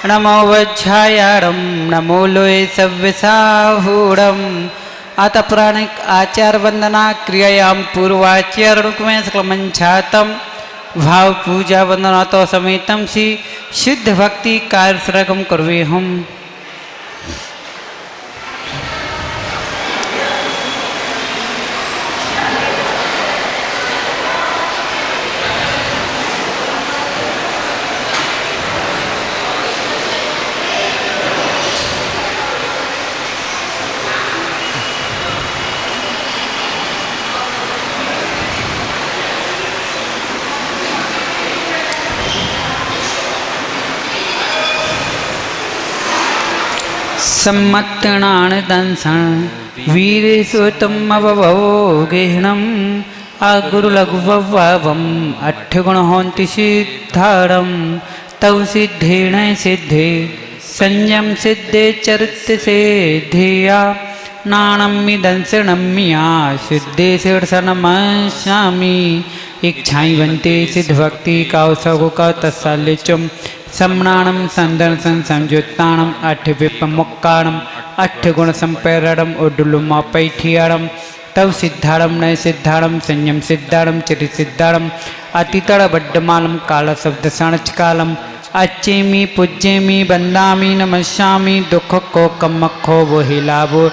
नमो वज्झायाणं नमो लोये सव्यसाहूढम् अतः प्राणिक आचार वंदना क्रियायां पूर्वाचारणुकमें सकलमंछातम भाव पूजा वंदना तो समेतम श्री शुद्ध भक्ति कार्य सरगम करवे हम। सम्मत्तणान दंसन वीर सुतमवभोगिणम् अगुरु लघुवम अठगुण होन्ति सिद्धारम तव सिद्धेन सिद्धे संयम सिद्धे चरित्र सिद्धिया नाणम्मि दंसनम्मिया सिद्धे शीर्षनमस्यामि इच्छाइवन्ते सिद्ध भक्ति कौसगो का तत्साल्यचम सम्मानम संदर्शन संयुक्तानम अठ विपमुक्काणम अठ गुण संपेरणम उडुलुमापैठियाणम तव सिद्धारम नय सिद्धारम संयम सिद्धारम चिरि सिद्धारम अतितड़ बड्डमालम काल शब्द सणचकालम अच्छेमी पूज्येमी बंदामी नमस्यामी दुख को कमखो वो हिलावो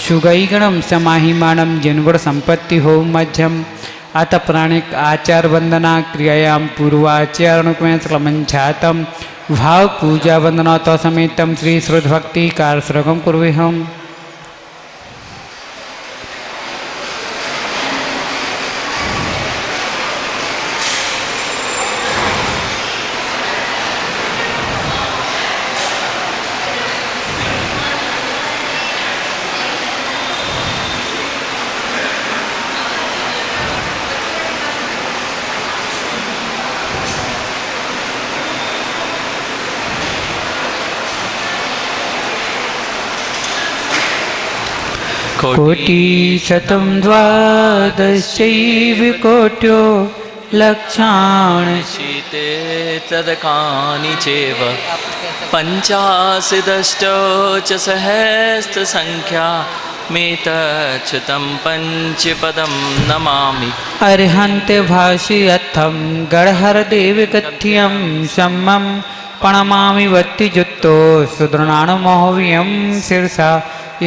सुगैगणम समाहिमानम जिनगुण संपत्ति हो मध्यम अतः प्राणिक आचार वंदना क्रियायां पूर्वाचारणुकमें सकलमंछातम भाव पूजा वंदना तो समेतम श्री श्रुत भक्ति कार श्रगम कुर्वे हम। कोटि शतं द्वादशैव कोट्यो लक्षाणि शीते तदकानि चैव पञ्चाशदष्टौ च सहस्रसङ्ख्या मेतच्छतं पञ्चपदं नमामि। अर्हन्ते भाष्यर्थं गणहरदेव कथ्यं सम्मं प्रणमामि वत्तिजुत्तो सुदृणानुमोहव्यं शिरसा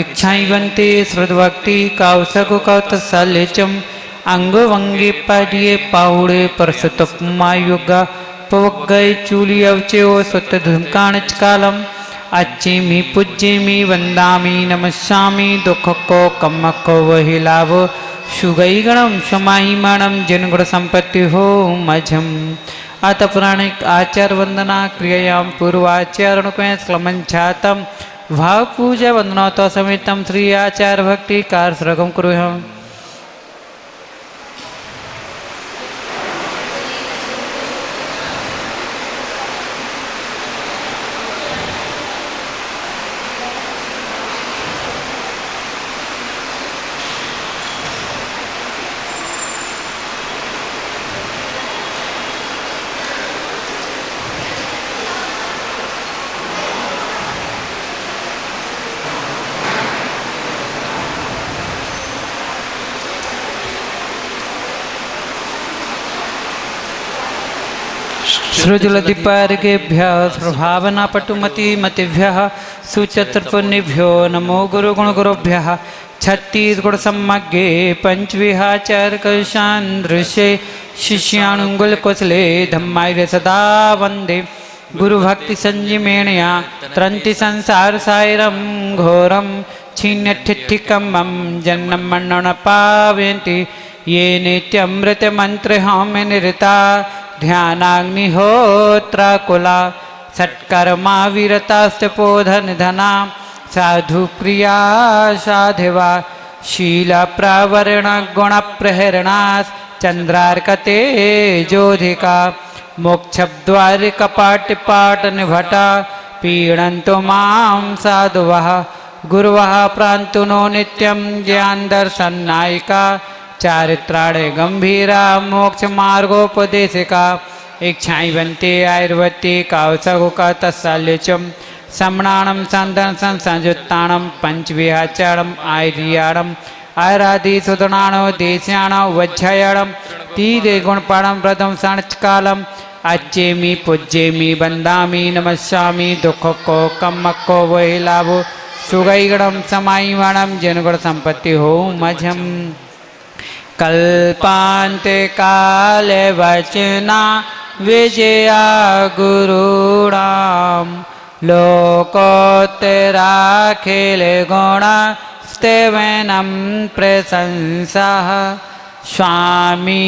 इच्छाइवन्ते श्रुतभक्ति कौशको कौतसाल्यचम अंगो वंगे पाडिये पाहुड़े परसतपमायुगा पवग्गय चूली अवचेव स्वतधुकाणचकालम अच्छेमी पूज्येमी वंदामी नमस्यामी दुखको कम्मको वहिलाव सुगैगणम समाहिमाणम जनगुण संपत्ति हो मझम अतः पुराणिक आचार वंदना क्रियायां पूर्वाचारणुकमें सकलमंछातम भाव पूजा वंदना तो समेतम श्री आचार भक्ति कार श्रगम कुरु हम। सृजुलदीपार्घेभ्यः स्वभावना पटुमति मतिभ्यः सुचतुर्पुण्यभ्यो नमो गुरुगुणगुरुभ्यः छत्तीसगुण सम्मग्गे पंचविहाचारकशान् दृश्ये शिष्याणुङ्गुलकुशले धम्माय सदा वन्दे गुरुभक्ति संयमेणया त्रन्ति संसारसायरं घोरं छिन्नठिठिकम्मं जन्मं मरणं पावयन्ति ये नित्यमृतमन्त्रहं निरता ध्यानाग्निहोत्राकुला सत्कर्मा विरतास्तपोधनधना साधु प्रिया साधिवा शीला प्रावरण गुण प्रहरणास चंद्रार्कते जोधिका मोक्षद्वार कपाट पाट निभटा पीडन्तु मां साधुवः गुरुवः प्रान्तुनो नित्यं ज्ञान दर्शन नायिका चारित्राणे गंभीरा मोक्ष मार्गोपदेशिका इच्छाई बनते आयुर्वती कावसगुका तत्साल्यचम सम्राणम संदन संयुत्ताणम पंचविहाचारम आयुर्याणम आयुरादि सुदनाणो देश्याणो वज्रयाणम तीरे गुणपाणम प्रथम साणकालम अच्छेमी पूज्येमी वंदामी नमस्यामी दुख को कम्मको वही लाभो सुगैगणम समाईवणम जनगुण संपत्ति हो मझम कल्पांते काले वचना विजया गुरुणाम लोकोत्तराखिल गुणा स्तेवनम प्रशंसा स्वामी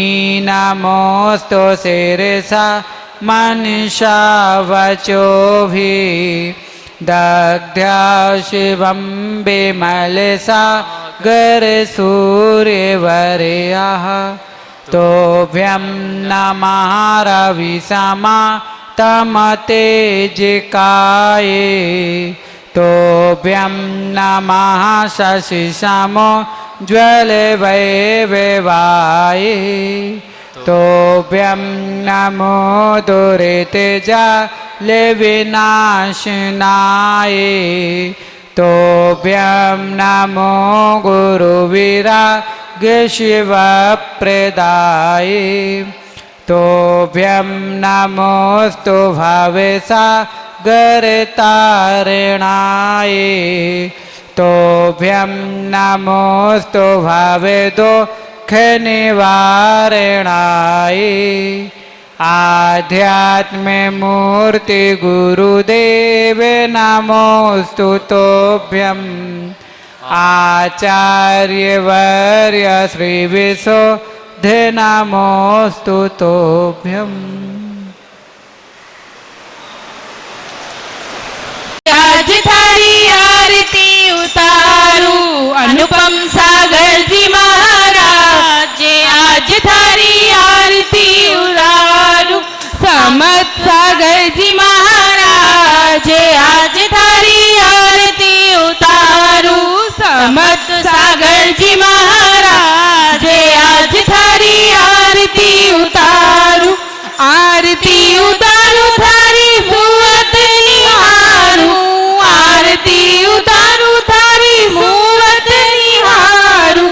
नमोस्तु शिरसा मनीषा वचो भी दग्ध्या शिवं विमलसा गर सूर्यवर्यः तोभ्यं नमः रविसमा तमतेजिकाये तोभ्यं नमः शशिसमो ज्वलवैभवाये तोभ्यं नमो दुरितजालविनाशनाय तोभ्यं नमो गुरुविरागशिवप्रदाय तोभ्यं नमोस्तु भवेशा गरतारणाय तोभ्यं नमोस्तु भवदुःखनिवारणाय आध्यात्मे मूर्ति गुरुदेव नमोस्तु तोभ्यम् आचार्यवर्य श्री विशुद्ध नमोस्तु तोभ्यम्। आज थारी आरती उतारू अनुपम सागर जी महाराज आज थारी आरती उतारू समत सागर जी महाराज आज थारी आरती उतारू समत सागर जी महाराज आज थारी आरती उतारू थारी सुवत निहारू आरती उतारू थारी सुवत निहारू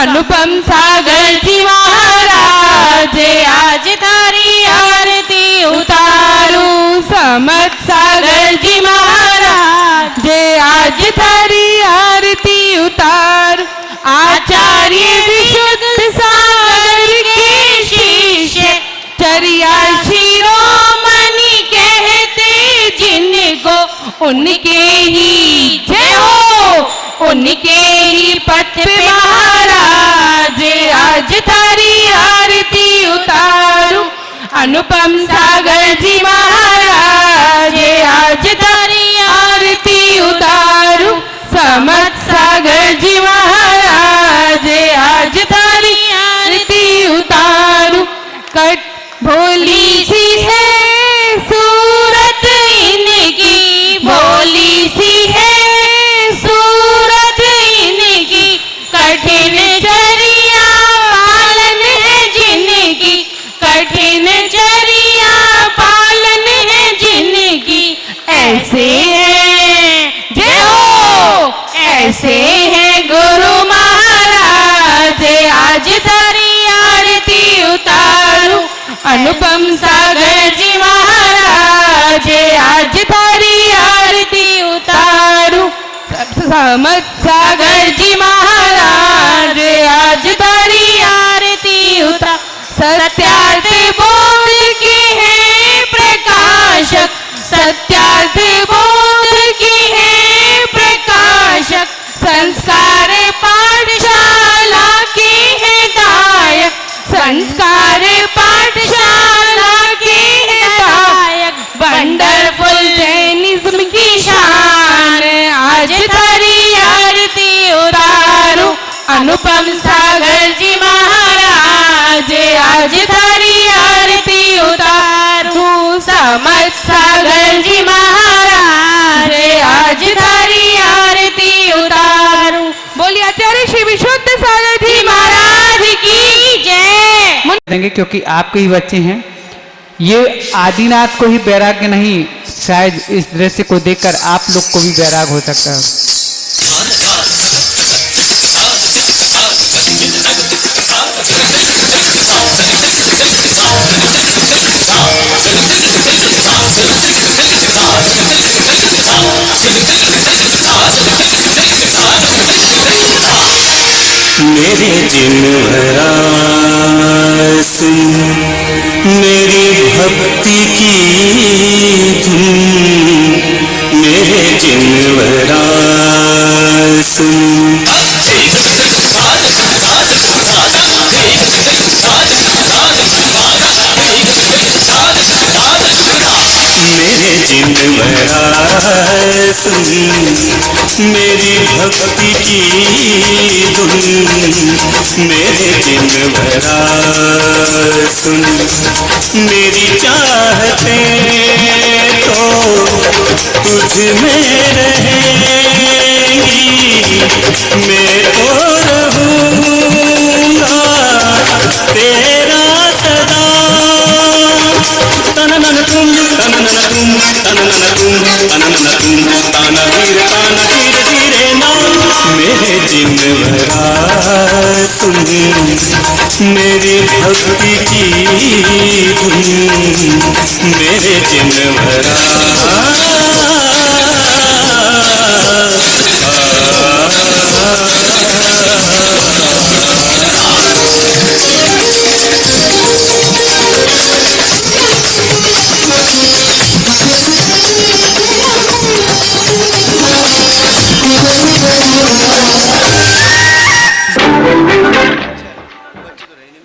अनुपम सागर जी महाराज आज थारी आरती उतारू समत सागर जी महाराज आज थारी आरती उतारू आचार्य विशुद्ध सागर के शिष्य चरिया शिरोमणि कहते जिनको उनके ही जय हो उनके ही पथ पे महाराज आज थारी आरती उतारू अनुपम सागर जी महाराज आज थारी आरती उतारू समत सागर जी महाराज आज थारी आरती उतारू कट भोली सी है सूरत इनकी भोली सी है सूरत इनकी कठिन चरिया पालन है जिनकी कठिन चरिया पालन है जिनकी ऐसे हैं जय हो ऐसे हैं गुरु महाराज आज थारी आरती उतारू अनुपम सागर जी महाराज आज थारी आरती उतारू समत सागर जी महाराज आज थारी आरती उतारू सत्यार्थ बोध की है प्रकाशक सत्यार्थ बोध की है प्रकाशक संस्कार पाठशाला की है दायक संस्कार पाठशाला की है दायक वंडरफुल जैनिज्म की शान आज थारी आरती उतारू अनुपम सागर जी महाराज आज थारी आरती उतारू समत सागर जी महाराज आज थारी आरती उतारू बोलिए आचार्य श्री विशुद्ध सागर जी महाराज की जय। देंगे क्योंकि आपके ही बच्चे हैं ये आदिनाथ को ही वैराग्य नहीं, शायद इस दृश्य को देखकर आप लोग को भी वैराग हो सकता है। मेरे जिनवरा सुन, मेरी भक्ति की धुन, मेरे जिनवरा सुन। मेरे जिनवरा सुन, मेरी भक्ति की धुन, मेरे जिनवरा सुन। मेरी चाहते तो तुझ में रहेंगी, मैं तो रहूँगा तेरा सदा। तननन तुम तननन तुम तननन तुम तननन तुम, ताना धीरे धीरे ना। मेरे जिनवरा सुन, मेरी भक्ति की धुन, मेरे जिनवरा।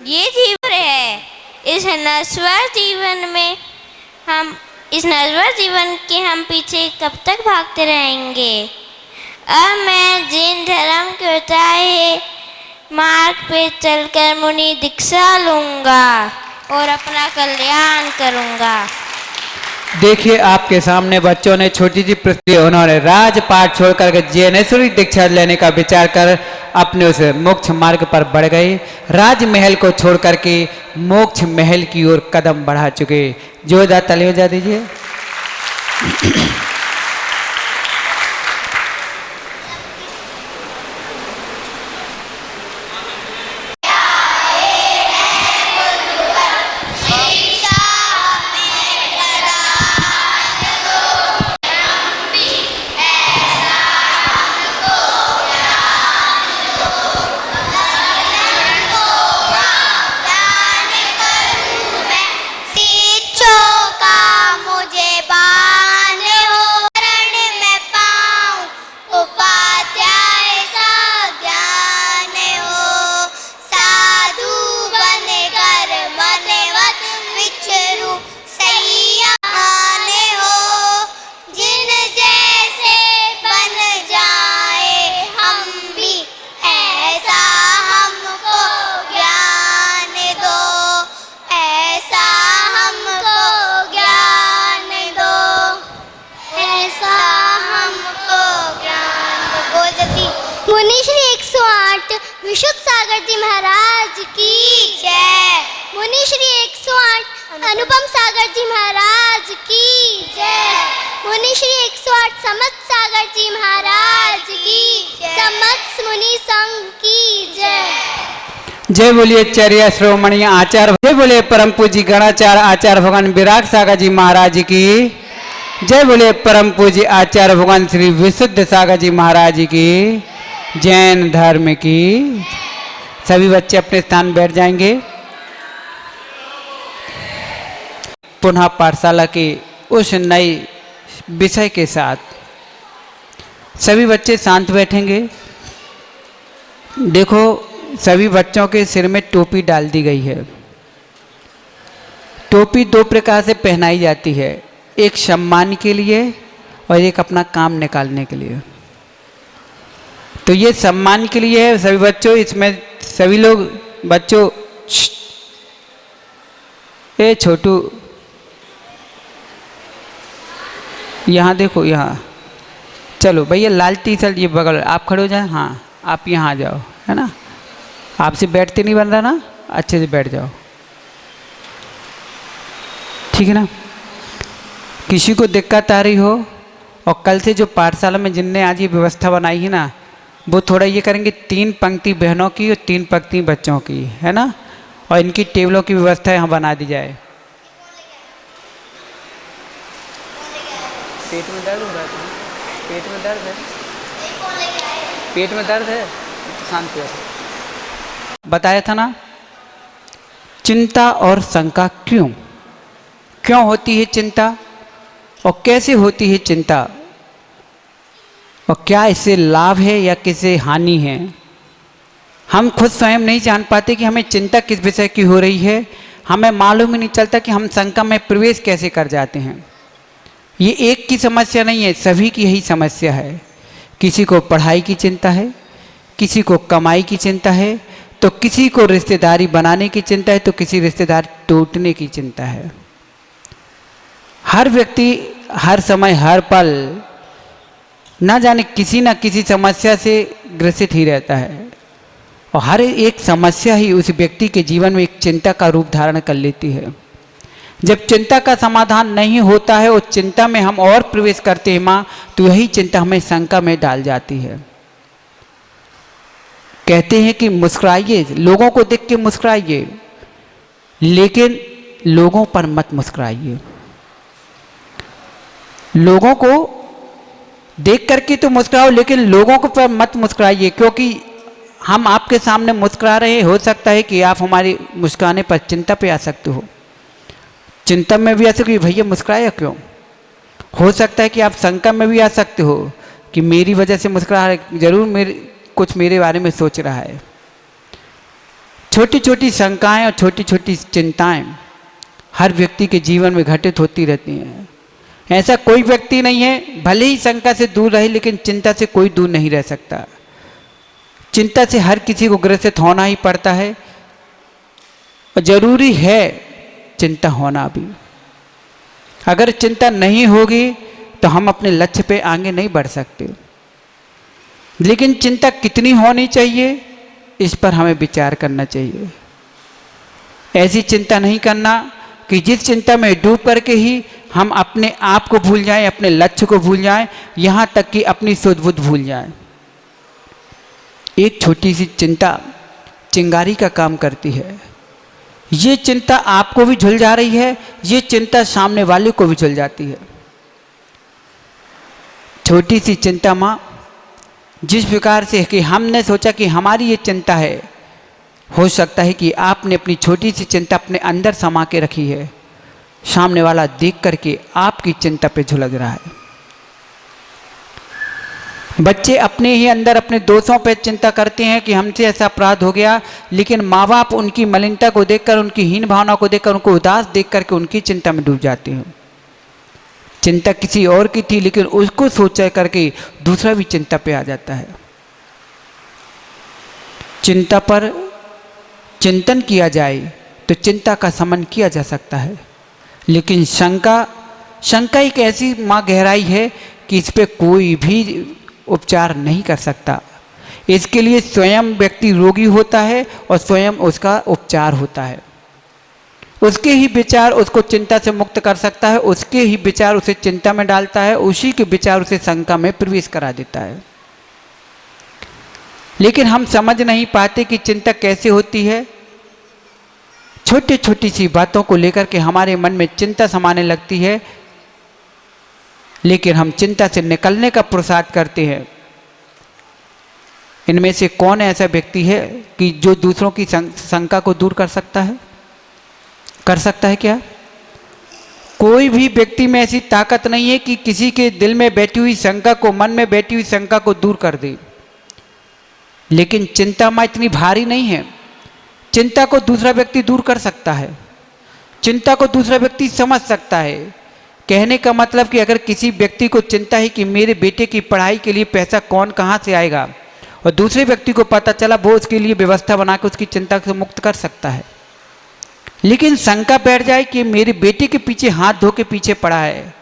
ये जीवन है, इस नश्वर जीवन में हम इस नश्वर जीवन के हम पीछे कब तक भागते रहेंगे। अब मैं जिन धर्म के बताए मार्ग पे चलकर मुनि दीक्षा लूंगा और अपना कल्याण करूंगा। देखिए आपके सामने बच्चों ने छोटी सी प्रस्तुति, उन्होंने राजपाट छोड़कर जैनेश्वरी दीक्षा लेने का विचार कर अपने उस मोक्ष मार्ग पर बढ़ गए। राजमहल को छोड़कर के मोक्ष महल की ओर कदम बढ़ा चुके। जोरदार ताली बजा दीजिए। मुनि श्री 108 विशुद्ध सागर जी महाराज की जय। मुनि श्री 108 अनुपम सागर जी महाराज की जय। मुनि श्री 108 समत सागर जी महाराज की जय। समत मुनि संघ की जय। जय बोलिए चर्या श्रोमणी आचार्य, जय बोलिए परम पूजी गणाचार्य आचार्य भगवान विराट सागर जी महाराज की। जय बोलिए परम पूजी आचार्य भगवान श्री विशुद्ध सागर जी महाराज की। जैन धर्म की। सभी बच्चे अपने स्थान बैठ जाएंगे। पुनः पाठशाला के उस नए विषय के साथ सभी बच्चे शांत बैठेंगे। देखो सभी बच्चों के सिर में टोपी डाल दी गई है। टोपी दो प्रकार से पहनाई जाती है, एक सम्मान के लिए और एक अपना काम निकालने के लिए। तो ये सम्मान के लिए है सभी बच्चों। इसमें सभी लोग बच्चों, ए छोटू यहाँ देखो, यहाँ चलो भैया लाल टी शर्ट ये बगल आप खड़े हो जाए। हाँ आप यहाँ आ जाओ, है ना। आपसे बैठते नहीं बन रहा ना, अच्छे से बैठ जाओ। ठीक है ना। किसी को दिक्कत आ रही हो और कल से जो पाठशाला में जिनने आज ये व्यवस्था बनाई है ना, वो थोड़ा ये करेंगे 3 पंक्ति बहनों की और 3 पंक्ति बच्चों की, है ना। और इनकी टेबलों की व्यवस्था यहाँ बना दी जाए। पेट में दर्द हो रहा है? पेट में दर्द है? पेट में दर्द है? शांत हो। बताया था ना, चिंता और शंका क्यों होती है चिंता और कैसे होती है चिंता, और क्या इससे लाभ है या किसे हानि है। हम खुद स्वयं नहीं जान पाते कि हमें चिंता किस विषय की हो रही है। हमें मालूम ही नहीं चलता कि हम शंका में प्रवेश कैसे कर जाते हैं। ये एक की समस्या नहीं है, सभी की यही समस्या है। किसी को पढ़ाई की चिंता है, किसी को कमाई की चिंता है, तो किसी को रिश्तेदारी बनाने की चिंता है, तो किसी रिश्तेदार टूटने की चिंता है। हर व्यक्ति हर समय हर पल ना जाने किसी न किसी समस्या से ग्रसित ही रहता है, और हर एक समस्या ही उस व्यक्ति के जीवन में एक चिंता का रूप धारण कर लेती है। जब चिंता का समाधान नहीं होता है और चिंता में हम और प्रवेश करते हैं माँ, तो यही चिंता हमें शंका में डाल जाती है। कहते हैं कि मुस्कुराइए, लोगों को देख के मुस्कुराइए, लेकिन लोगों पर मत मुस्कुराइए। लोगों को देख करके तो मुस्कुराओ, लेकिन लोगों को पर मत मुस्कुराइए, क्योंकि हम आपके सामने मुस्कुरा रहे हैं, हो सकता है कि आप हमारी मुस्कुराने पर चिंता पे आ सकते हो। चिंता में भी आ सकते हो, भैया मुस्कुराया क्यों। हो सकता है कि आप शंका में भी आ सकते हो कि मेरी वजह से मुस्कुरा रहा है, जरूर कुछ मेरे बारे में सोच रहा है। छोटी छोटी शंकाएं और छोटी छोटी चिंताएं हर व्यक्ति के जीवन में घटित होती रहती हैं। ऐसा कोई व्यक्ति नहीं है, भले ही शंका से दूर रहे, लेकिन चिंता से कोई दूर नहीं रह सकता। चिंता से हर किसी को ग्रसित होना ही पड़ता है, और जरूरी है चिंता होना भी। अगर चिंता नहीं होगी तो हम अपने लक्ष्य पे आगे नहीं बढ़ सकते। लेकिन चिंता कितनी होनी चाहिए, इस पर हमें विचार करना चाहिए। ऐसी चिंता नहीं करना कि जिस चिंता में डूब करके ही हम अपने आप को भूल जाएं, अपने लक्ष्य को भूल जाएं, यहाँ तक कि अपनी सुध बुध भूल जाएं। एक छोटी सी चिंता चिंगारी का काम करती है। ये चिंता आपको भी झुल जा रही है, ये चिंता सामने वाले को भी झुल जाती है। छोटी सी चिंता माँ जिस प्रकार से कि हमने सोचा कि हमारी ये चिंता है, हो सकता है कि आपने अपनी छोटी सी चिंता अपने अंदर समा के रखी है, सामने वाला देख करके आपकी चिंता पे झुलस रहा है। बच्चे अपने ही अंदर अपने दोषों पे चिंता करते हैं कि हमसे ऐसा अपराध हो गया, लेकिन माँ बाप उनकी मलिनता को देखकर, उनकी हीन भावना को देखकर, उनको उदास देख करके उनकी चिंता में डूब जाते हैं। चिंता किसी और की थी, लेकिन उसको सोचा करके दूसरा भी चिंता पे आ जाता है। चिंता पर चिंतन किया जाए तो चिंता का शमन किया जा सकता है, लेकिन शंका एक ऐसी माँ गहराई है कि इस पे कोई भी उपचार नहीं कर सकता। इसके लिए स्वयं व्यक्ति रोगी होता है और स्वयं उसका उपचार होता है। उसके ही विचार उसको चिंता से मुक्त कर सकता है, उसके ही विचार उसे चिंता में डालता है, उसी के विचार उसे शंका में प्रवेश करा देता है। लेकिन हम समझ नहीं पाते कि चिंता कैसे होती है। छोटी छोटी सी बातों को लेकर के हमारे मन में चिंता समाने लगती है, लेकिन हम चिंता से निकलने का पुरुषार्थ करते हैं। इनमें से कौन ऐसा व्यक्ति है कि जो दूसरों की शंका को दूर कर सकता है? कर सकता है क्या? कोई भी व्यक्ति में ऐसी ताकत नहीं है कि किसी के दिल में बैठी हुई शंका को, मन में बैठी हुई शंका को दूर कर दे। लेकिन चिंता माँ इतनी भारी नहीं है। चिंता को दूसरा व्यक्ति दूर कर सकता है, चिंता को दूसरा व्यक्ति समझ सकता है। कहने का मतलब कि अगर किसी व्यक्ति को चिंता है कि मेरे बेटे की पढ़ाई के लिए पैसा कौन कहाँ से आएगा, और दूसरे व्यक्ति को पता चला, वो उसके लिए व्यवस्था बना के उसकी चिंता से मुक्त कर सकता है। लेकिन शंका बैठ जाए कि मेरे बेटे के पीछे हाथ धो के पीछे पड़ा है,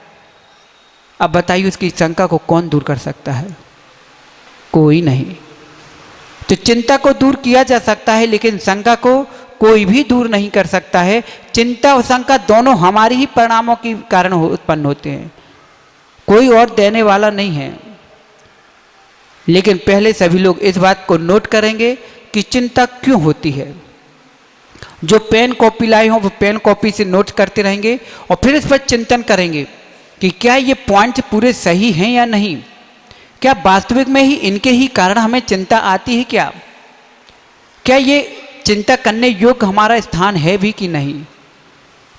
अब बताइए उसकी शंका को कौन दूर कर सकता है? कोई नहीं। तो चिंता को दूर किया जा सकता है, लेकिन शंका को कोई भी दूर नहीं कर सकता है। चिंता और शंका दोनों हमारी ही परिणामों के कारण उत्पन्न होते हैं, कोई और देने वाला नहीं है। लेकिन पहले सभी लोग इस बात को नोट करेंगे कि चिंता क्यों होती है। जो पेन कॉपी लाए हों वो पेन कॉपी से नोट करते रहेंगे और फिर इस पर चिंतन करेंगे कि क्या ये पॉइंट पूरे सही हैं या नहीं, क्या वास्तविक में ही इनके ही कारण हमें चिंता आती है, क्या ये चिंता करने योग्य हमारा स्थान है भी कि नहीं।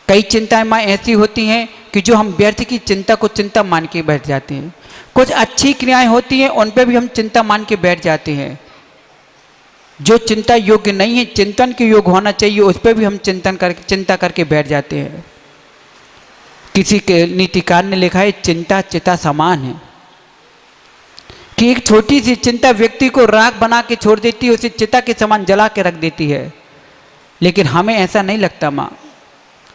कई चिंताएं ऐसी होती हैं कि जो हम व्यर्थ की चिंता को चिंता मान के बैठ जाते हैं। कुछ अच्छी क्रियाएं होती हैं उन पर भी हम चिंता मान के बैठ जाते हैं। जो चिंता योग्य नहीं है, चिंतन के योग्य होना चाहिए, उस पर भी हम चिंता करके बैठ जाते हैं। किसी के नीतिकार ने लिखा है, चिंता चिता समान है, कि एक छोटी सी चिंता व्यक्ति को राख बना के छोड़ देती है, उसे चिता के समान जला के रख देती है। लेकिन हमें ऐसा नहीं लगता माँ,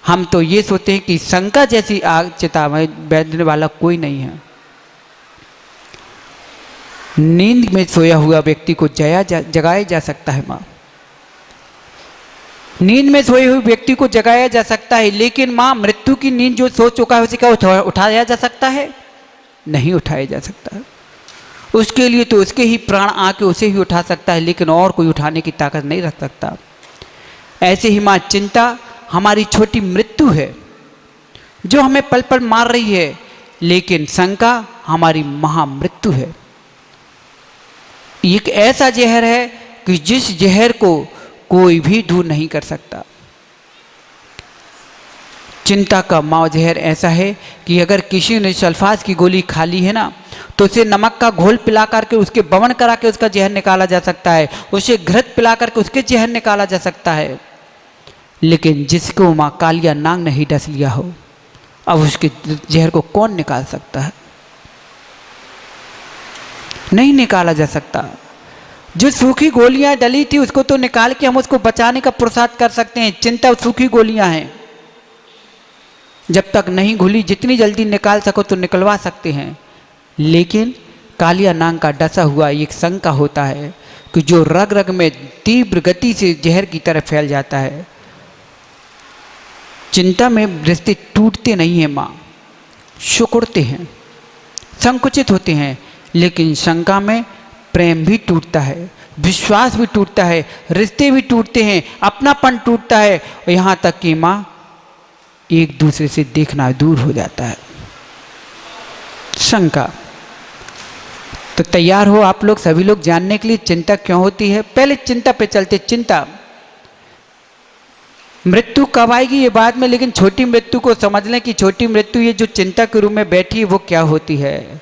हम तो ये सोचते हैं कि शंका जैसी आग चिता में बैठने वाला कोई नहीं है। नींद में सोया हुआ व्यक्ति को जगाया जा सकता है माँ, नींद में सोए हुए व्यक्ति को जगाया जा सकता है, लेकिन माँ मृत्यु की नींद जो सो चुका है उसे क्या उठाया जा सकता है? नहीं उठाया जा सकता। उसके लिए तो उसके ही प्राण आके उसे ही उठा सकता है, लेकिन और कोई उठाने की ताकत नहीं रख सकता। ऐसे ही माँ चिंता हमारी छोटी मृत्यु है जो हमें पल पल मार रही है, लेकिन शंका हमारी महामृत्यु है। एक ऐसा जहर है कि जिस जहर को कोई भी दूर नहीं कर सकता। चिंता का माँ जहर ऐसा है कि अगर किसी ने सल्फास की गोली खा ली है ना, तो उसे नमक का घोल पिला करके उसके बवन करा के उसका जहर निकाला जा सकता है, उसे घृत पिला करके उसके जहर निकाला जा सकता है। लेकिन जिसको माँ कालिया नाग नहीं डस लिया हो, अब उसके जहर को कौन निकाल सकता है? नहीं निकाला जा सकता। जो सूखी गोलियां डली थी उसको तो निकाल के हम उसको बचाने का पुरुषार्थ कर सकते हैं। चिंता सूखी गोलियां हैं, जब तक नहीं घुली जितनी जल्दी निकाल सको तो निकलवा सकते हैं। लेकिन कालिया नाग का डसा हुआ एक शंका होता है कि जो रग रग में तीव्र गति से जहर की तरह फैल जाता है। चिंता में रिश्ते टूटते नहीं हैं माँ, सिकुड़ते हैं, संकुचित होते हैं। लेकिन शंका में प्रेम भी टूटता है, विश्वास भी टूटता है, रिश्ते भी टूटते हैं, अपनापन टूटता है, और यहाँ तक कि माँ एक दूसरे से देखना दूर हो जाता है। शंका। तो तैयार हो आप लोग सभी लोग जानने के लिए चिंता क्यों होती है। पहले चिंता पे चलते। चिंता, मृत्यु कब आएगी ये बाद में, लेकिन छोटी मृत्यु को समझ लें कि छोटी मृत्यु ये जो चिंता के रूप में बैठी है वो क्या होती है।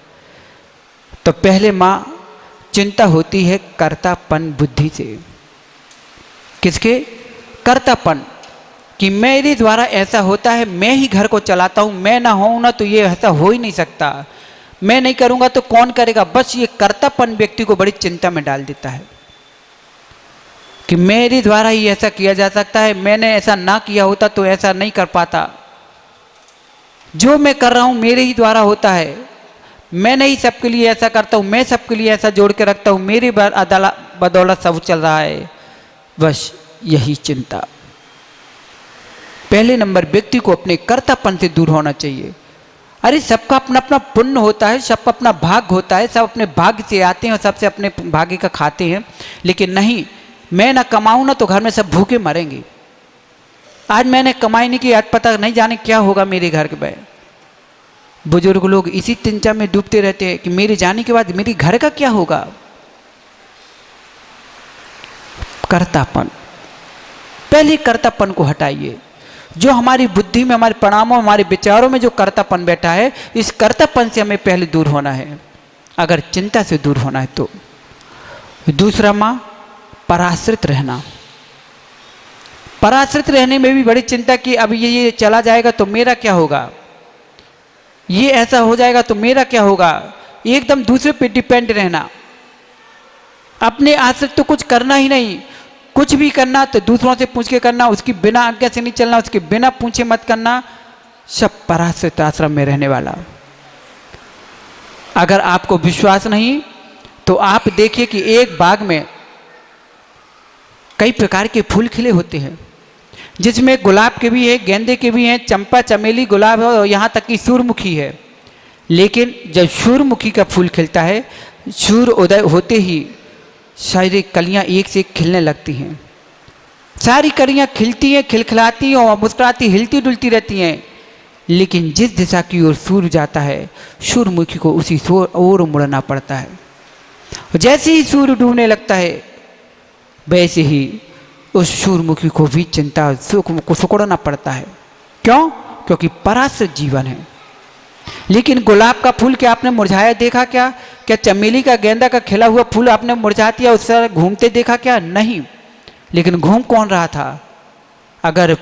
तो पहले माँ चिंता होती है कर्तापन बुद्धि से। किसके? कर्तापन, कि मेरे द्वारा ऐसा होता है, मैं ही घर को चलाता हूँ, मैं ना हूँ ना तो ये ऐसा हो ही नहीं सकता, मैं नहीं करूँगा तो कौन करेगा। बस ये कर्तापन व्यक्ति को बड़ी चिंता में डाल देता है कि मेरे द्वारा ही ऐसा किया जा सकता है, मैंने ऐसा ना किया होता तो ऐसा नहीं कर पाता, जो मैं कर रहा हूँ मेरे ही द्वारा होता है, मैं नहीं सबके लिए ऐसा करता हूँ, मैं सबके लिए ऐसा जोड़ के रखता हूँ, मेरी बदौलत सब चल रहा है। बस यही चिंता। पहले नंबर व्यक्ति को अपने कर्तापन से दूर होना चाहिए। अरे सबका अपना अपना पुण्य होता है, सबका अपना भाग्य होता है, सब अपने भाग्य से आते हैं और सबसे अपने भाग्य का खाते हैं। लेकिन नहीं, मैं ना कमाऊँ ना तो घर में सब भूखे मरेंगे। आज मैंने कमाई नहीं की, आज पता नहीं जाने क्या होगा मेरे घर के में। बुजुर्ग लोग इसी चिंता में डूबते रहते हैं कि मेरे जाने के बाद मेरे घर का क्या होगा। कर्तापन, पहले कर्तापन को हटाइए। जो हमारी बुद्धि में, हमारे परिणामों, हमारे विचारों में जो कर्तापन बैठा है, इस कर्तापन से हमें पहले दूर होना है, अगर चिंता से दूर होना है तो। दूसरा माँ, पराश्रित रहना। पराश्रित रहने में भी बड़ी चिंता की अब ये चला जाएगा तो मेरा क्या होगा, ये ऐसा हो जाएगा तो मेरा क्या होगा। एकदम दूसरे पे डिपेंड रहना, अपने आश्रित तो कुछ करना ही नहीं। कुछ भी करना तो दूसरों से पूछ के करना, उसकी बिना आज्ञा से नहीं चलना, उसके बिना पूछे मत करना। सब पराश्रित आश्रम में रहने वाला। अगर आपको विश्वास नहीं तो आप देखिए कि एक बाग में कई प्रकार के फूल खिले होते हैं। जिसमें गुलाब के भी है, गेंदे के भी हैं, चंपा चमेली गुलाब है और यहाँ तक कि सूर्यमुखी है। लेकिन जब सूर्यमुखी का फूल खिलता है, सूर्य उदय होते ही सारी कलियाँ एक से एक खिलने लगती हैं। सारी कलियाँ खिलती हैं, खिलखिलाती हैं और मुस्कुराती हिलती डुलती रहती हैं। लेकिन जिस दिशा की ओर सूर्य जाता है, सूर्यमुखी को उसी ओर मुड़ना पड़ता है। जैसे ही सूर्य डूबने लगता है, वैसे ही उस सूर्यमुखी को भी चिंता को सुकड़ना पड़ता है। क्यों? क्योंकि पराश्रित जीवन है। लेकिन गुलाब का फूल क्या आपने मुरझाया देखा क्या? क्या चमेली का गेंदा का खिला हुआ फूल आपने मुरझा दिया, उस तरह घूमते देखा क्या? नहीं। लेकिन घूम कौन रहा था? अगर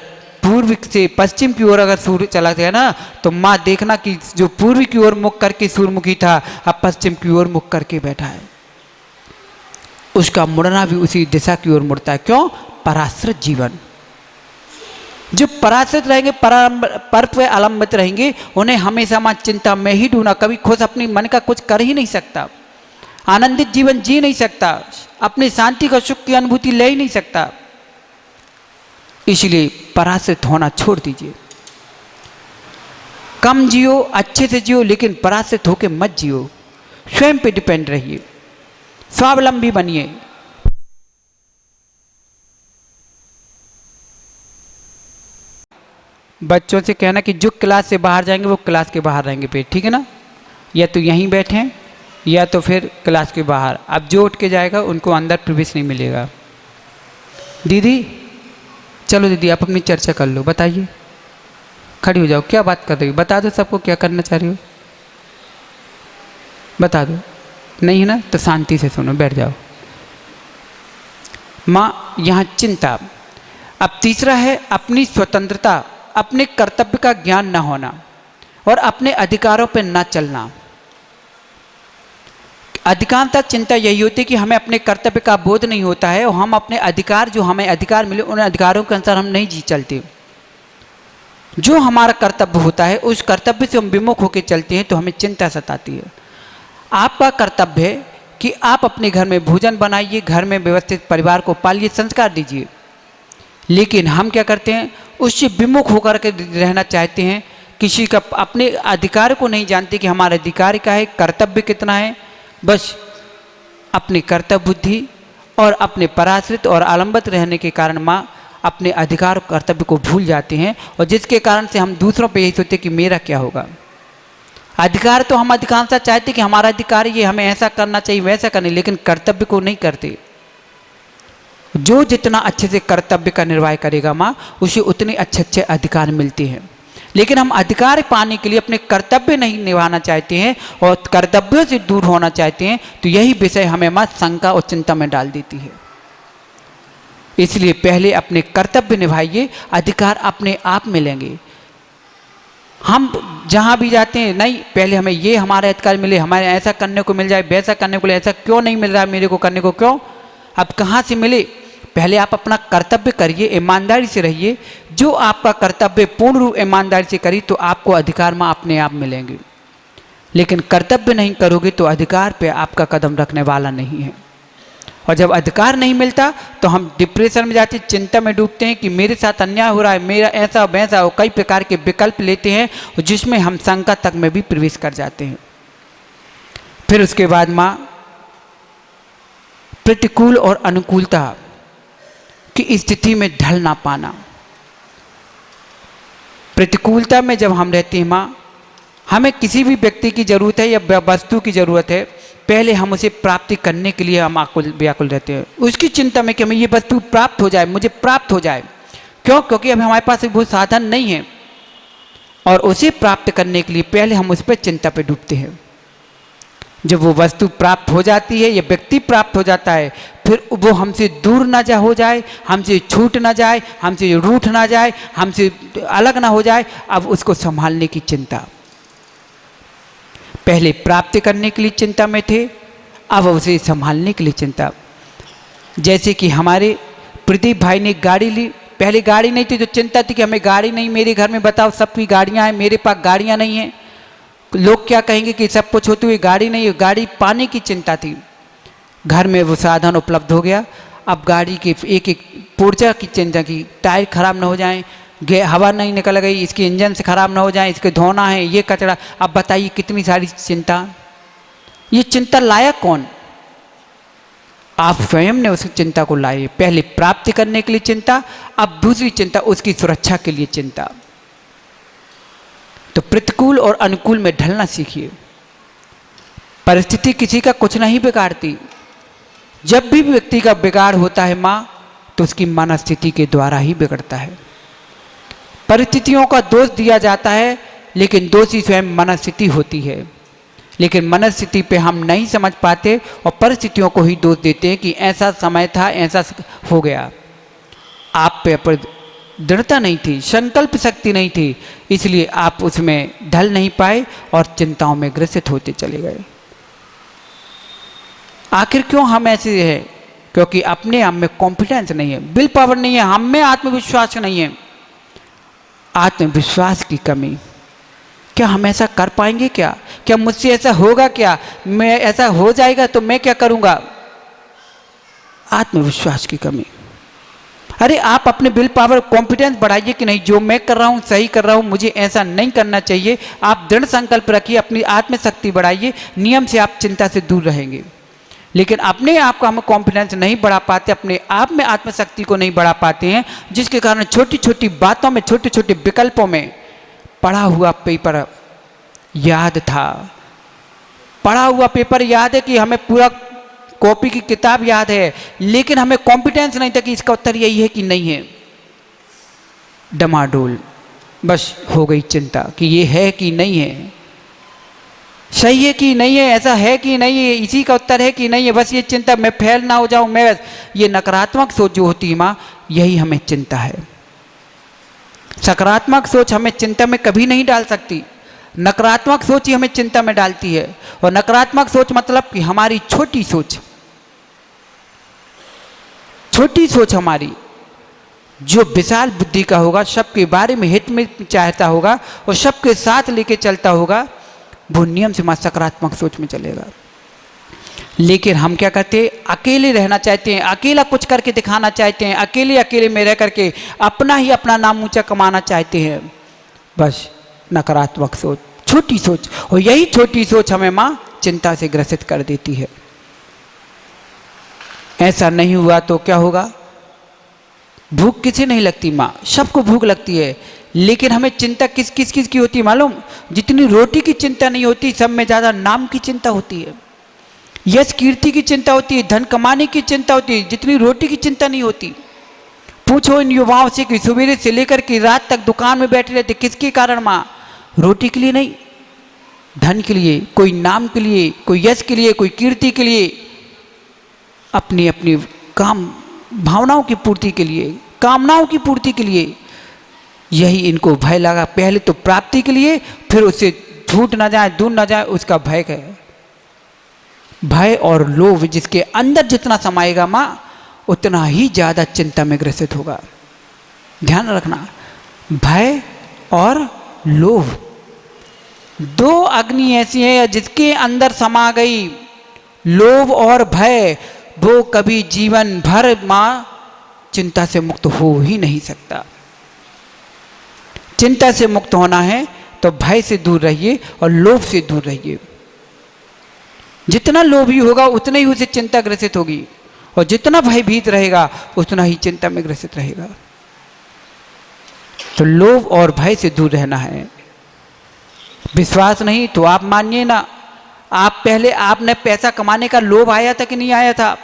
पूर्व से पश्चिम की ओर अगर सूर्य चला गया ना, तो माँ देखना कि जो पूर्व की ओर मुख करके सूर्यमुखी था, अब पश्चिम की ओर मुख करके बैठा है। उसका मुड़ना भी उसी दिशा की ओर मुड़ता है। क्यों? पराश्रित जीवन। जो पराश्रित रहेंगे, पर पे आलंबित रहेंगे, उन्हें हमेशा मां चिंता में ही डूबना, कभी खुद अपनी मन का कुछ कर ही नहीं सकता, आनंदित जीवन जी नहीं सकता, अपनी शांति का सुख की अनुभूति ले ही नहीं सकता। इसलिए पराश्रित होना छोड़ दीजिए। कम जियो, अच्छे से जियो, लेकिन पराश्रित होकर मत जियो। स्वयं पे डिपेंड रहिए, स्वावलंबी बनिए। बच्चों से कहना कि जो क्लास से बाहर जाएंगे वो क्लास के बाहर रहेंगे पे, ठीक है ना? या तो यहीं बैठें या तो फिर क्लास के बाहर। अब जो उठ के जाएगा उनको अंदर प्रवेश नहीं मिलेगा। दीदी चलो दीदी, आप अपनी चर्चा कर लो, बताइए, खड़ी हो जाओ, क्या बात कर रही हो? बता दो सबको क्या करना चाह रही हो, बता दो। नहीं है ना तो शांति से सुनो, बैठ जाओ। माँ यहाँ चिंता। अब तीसरा है अपनी स्वतंत्रता, अपने कर्तव्य का ज्ञान न होना और अपने अधिकारों पर न चलना। अधिकांशतः चिंता यही होती है कि हमें अपने कर्तव्य का बोध नहीं होता है और हम अपने अधिकार, जो हमें अधिकार मिले, उन अधिकारों के अनुसार हम नहीं जी चलते। जो हमारा कर्तव्य होता है उस कर्तव्य से हम विमुख होकर चलते हैं तो हमें चिंता सताती है। आपका कर्तव्य है कि आप अपने घर में भोजन बनाइए, घर में व्यवस्थित परिवार को पालिए, संस्कार दीजिए। लेकिन हम क्या करते हैं, उससे विमुख होकर के रहना चाहते हैं। किसी का अपने अधिकार को नहीं जानते कि हमारा अधिकार क्या है, कर्तव्य कितना है। बस अपनी कर्तव्य बुद्धि और अपने पराश्रित और आलंबित रहने के कारण माँ अपने अधिकार और कर्तव्य को भूल जाते हैं, और जिसके कारण से हम दूसरों पे यही सोचते कि मेरा क्या होगा। अधिकार तो हम अधिकांशतः चाहते कि हमारा अधिकार ये, हमें ऐसा करना चाहिए वैसा करना, लेकिन कर्तव्य को नहीं करते। जो जितना अच्छे से कर्तव्य का निर्वाह करेगा माँ, उसे उतने अच्छे अच्छे अधिकार मिलते हैं। लेकिन हम अधिकार पाने के लिए अपने कर्तव्य नहीं निभाना चाहते हैं और कर्तव्यों से दूर होना चाहते हैं, तो यही विषय हमें माँ शंका और चिंता में डाल देती है। इसलिए पहले अपने कर्तव्य निभाइए, अधिकार अपने आप मिलेंगे। हम जहाँ भी जाते हैं, नहीं पहले हमें ये हमारा अधिकार मिले, हमारे ऐसा करने को मिल जाए, वैसा करने को मिले, ऐसा क्यों नहीं मिल रहा है मेरे को करने को, क्यों? अब कहाँ से मिले? पहले आप अपना कर्तव्य करिए, ईमानदारी से रहिए। जो आपका कर्तव्य पूर्ण रूप ईमानदारी से करी तो आपको अधिकार में अपने आप मिलेंगे। लेकिन कर्तव्य नहीं करोगे तो अधिकार पे आपका कदम रखने वाला नहीं है। और जब अधिकार नहीं मिलता तो हम डिप्रेशन में जाते, चिंता में डूबते हैं कि मेरे साथ अन्याय हो रहा है, मेरा ऐसा वैसा, और कई प्रकार के विकल्प लेते हैं जिसमें हम शंका तक में भी प्रवेश कर जाते हैं। फिर उसके बाद माँ प्रतिकूल और अनुकूलता की स्थिति में ढल ना पाना। प्रतिकूलता में जब हम रहते हैं माँ, हमें किसी भी व्यक्ति की जरूरत है या वस्तु की जरूरत है, पहले हम उसे प्राप्ति करने के लिए हम आकुल व्याकुल रहते हैं, उसकी चिंता में कि हमें ये वस्तु प्राप्त हो जाए, मुझे प्राप्त हो जाए। क्यों? क्योंकि अब हमारे पास वो साधन नहीं है, और उसे प्राप्त करने के लिए पहले हम उस पर चिंता पे डूबते हैं। जब वो वस्तु प्राप्त हो जाती है या व्यक्ति प्राप्त हो जाता है, फिर वो हमसे दूर ना हो जाए, हमसे छूट ना जाए, हमसे रूठ ना जाए, हमसे अलग ना हो जाए, अब उसको संभालने की चिंता। पहले प्राप्त करने के लिए चिंता में थे, अब उसे संभालने के लिए चिंता। जैसे कि हमारे प्रदीप भाई ने गाड़ी ली, पहले गाड़ी नहीं थी तो चिंता थी कि हमें गाड़ी नहीं, मेरे घर में बताओ सबकी गाड़ियां हैं, मेरे पास गाड़ियां नहीं हैं, लोग क्या कहेंगे कि सब कुछ होते हुए गाड़ी नहीं है, गाड़ी पाने की चिंता थी। घर में वो साधन उपलब्ध हो गया, अब गाड़ी के एक एक पुर्जा की चिंता की, टायर खराब ना हो जाए, हवा नहीं निकल गई, इसके इंजन से खराब ना हो जाए, इसके धोना है, ये कचरा। अब बताइए कितनी सारी चिंता। ये चिंता लायक कौन? आप स्वयं ने उस चिंता को लाए। पहले प्राप्ति करने के लिए चिंता, अब दूसरी चिंता उसकी सुरक्षा के लिए चिंता। तो प्रतिकूल और अनुकूल में ढलना सीखिए। परिस्थिति किसी का कुछ नहीं बिगाड़ती। जब भी व्यक्ति का बिगाड़ होता है माँ, तो उसकी मनस्थिति के द्वारा ही बिगड़ता है। परिस्थितियों का दोष दिया जाता है, लेकिन दोषी स्वयं मनस्थिति होती है। लेकिन मनस्थिति पे हम नहीं समझ पाते और परिस्थितियों को ही दोष देते हैं कि ऐसा समय था, ऐसा हो गया। आप पे दृढ़ता नहीं थी, संकल्प शक्ति नहीं थी, इसलिए आप उसमें ढल नहीं पाए और चिंताओं में ग्रसित होते चले गए। आखिर क्यों हम ऐसे हैं? क्योंकि अपने आप में कॉन्फिडेंस नहीं है, विल पावर नहीं है, हम में आत्मविश्वास नहीं है। आत्मविश्वास की कमी। क्या हम ऐसा कर पाएंगे? क्या मुझसे ऐसा होगा? क्या मैं ऐसा हो जाएगा तो मैं क्या करूंगा? आत्मविश्वास की कमी। अरे आप अपने विल पावर कॉन्फिडेंस बढ़ाइए कि नहीं, जो मैं कर रहा हूं सही कर रहा हूं, मुझे ऐसा नहीं करना चाहिए। आप दृढ़ संकल्प रखिए, अपनी आत्मशक्ति बढ़ाइए, नियम से आप चिंता से दूर रहेंगे। लेकिन अपने आप का हम कॉन्फिडेंस नहीं बढ़ा पाते, अपने आप में आत्मशक्ति को नहीं बढ़ा पाते हैं, जिसके कारण छोटी छोटी बातों में, छोटे छोटे विकल्पों में पढ़ा हुआ पेपर याद था, पढ़ा हुआ पेपर याद है कि हमें पूरा कॉपी की किताब याद है, लेकिन हमें कॉन्फिडेंस नहीं था कि इसका उत्तर यही है कि नहीं है। डमाडोल, बस हो गई चिंता कि ये है कि नहीं है, सही है कि नहीं है, ऐसा है कि नहीं है, इसी का उत्तर है कि नहीं है। बस ये चिंता, मैं फेल ना हो जाऊं, मैं, ये नकारात्मक सोच जो होती है माँ, यही हमें चिंता है। सकारात्मक सोच हमें चिंता में कभी नहीं डाल सकती, नकारात्मक सोच ही हमें चिंता में डालती है। और नकारात्मक सोच मतलब कि हमारी छोटी सोच, छोटी सोच हमारी जो विशाल बुद्धि का होगा, सबके बारे में हित में चाहता होगा और सबके साथ लेके चलता होगा, वो नियम से सकारात्मक सोच में चलेगा। लेकिन हम क्या करते हैं? अकेले रहना चाहते हैं, अकेला कुछ करके दिखाना चाहते हैं, अकेले अकेले में रह करके अपना नाम ऊंचा कमाना चाहते हैं। बस नकारात्मक सोच, छोटी सोच, और यही छोटी सोच हमें माँ चिंता से ग्रसित कर देती है। ऐसा नहीं हुआ तो क्या होगा? भूख किसे नहीं लगती माँ? सबको भूख लगती है, लेकिन हमें चिंता किस किस की होती है मालूम? जितनी रोटी की चिंता नहीं होती, सब में ज़्यादा नाम की चिंता होती है, यश कीर्ति की चिंता होती है, धन कमाने की चिंता होती है, जितनी रोटी की चिंता नहीं होती। पूछो इन युवाओं से कि सवेरे से लेकर के रात तक दुकान में बैठे रहते, किसके कारण माँ? रोटी के लिए नहीं, धन के लिए, कोई नाम के लिए, कोई यश के लिए, कोई कीर्ति के लिए, अपनी अपनी काम भावनाओं की पूर्ति के लिए, कामनाओं की पूर्ति के लिए। यही इनको भय लगा, पहले तो प्राप्ति के लिए, फिर उससे छूट ना जाए, दूर ना जाए, उसका भय है। भय और लोभ जिसके अंदर जितना समाएगा माँ, उतना ही ज़्यादा चिंता में ग्रसित होगा। ध्यान रखना, भय और लोभ दो अग्नि ऐसी है जिसके अंदर समा गई, लोभ और भय, वो कभी जीवन भर माँ चिंता से मुक्त हो ही नहीं सकता। चिंता से मुक्त होना है तो भय से दूर रहिए और लोभ से दूर रहिए। जितना लोभी होगा उतना ही उसे चिंता ग्रसित होगी, और जितना भयभीत रहेगा उतना ही चिंता में ग्रसित रहेगा। तो लोभ और भय से दूर रहना है। विश्वास नहीं तो आप मानिए ना, आप पहले आपने पैसा कमाने का लोभ आया था कि नहीं आया था?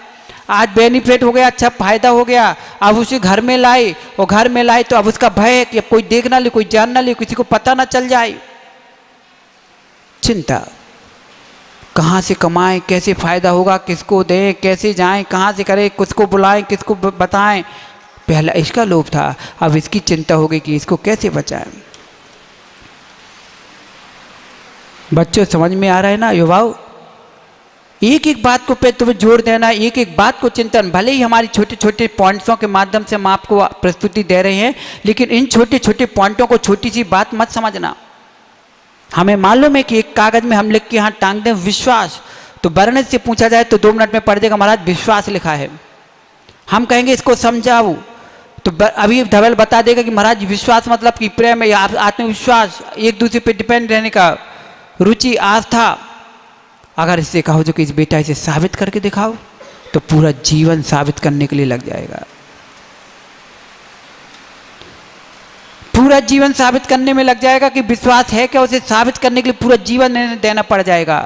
आज बेनिफिट हो गया, अच्छा फायदा हो गया, अब उसे घर में लाए, और घर में लाए तो अब उसका भय है कि अब कोई देख ना ले, कोई जान ना ले, किसी को पता ना चल जाए। चिंता, कहाँ से कमाएं, कैसे फायदा होगा, किसको दें, कैसे जाएं, कहाँ से करें, किसको बुलाएं, किसको बताएं। पहला इसका लोभ था, अब इसकी चिंता हो गई कि इसको कैसे बचाएं। बच्चों समझ में आ रहा है ना युवाओं? एक एक बात को पे तुम्हें जोर देना, एक एक बात को चिंतन। भले ही हमारी छोटे छोटे पॉइंट्सों के माध्यम से हम आपको प्रस्तुति दे रहे हैं, लेकिन इन छोटे छोटे पॉइंटों को छोटी सी बात मत समझना। हमें मालूम है कि एक कागज में हम लिख के यहाँ टांग दें विश्वास, तो वर्ण से पूछा जाए तो 2 मिनट में पढ़ देगा महाराज विश्वास लिखा है। हम कहेंगे इसको समझाओ, तो अभी धवल बता देगा कि महाराज विश्वास मतलब कि प्रेम है, आत्मविश्वास, एक दूसरे पे डिपेंड रहने का रुचि, आस्था। अगर इससे कहो जो कि इस बेटा इसे साबित करके दिखाओ, तो पूरा जीवन साबित करने के लिए लग जाएगा। पूरा जीवन साबित करने में लग जाएगा कि विश्वास है क्या, उसे साबित करने के लिए पूरा जीवन देना पड़ जाएगा।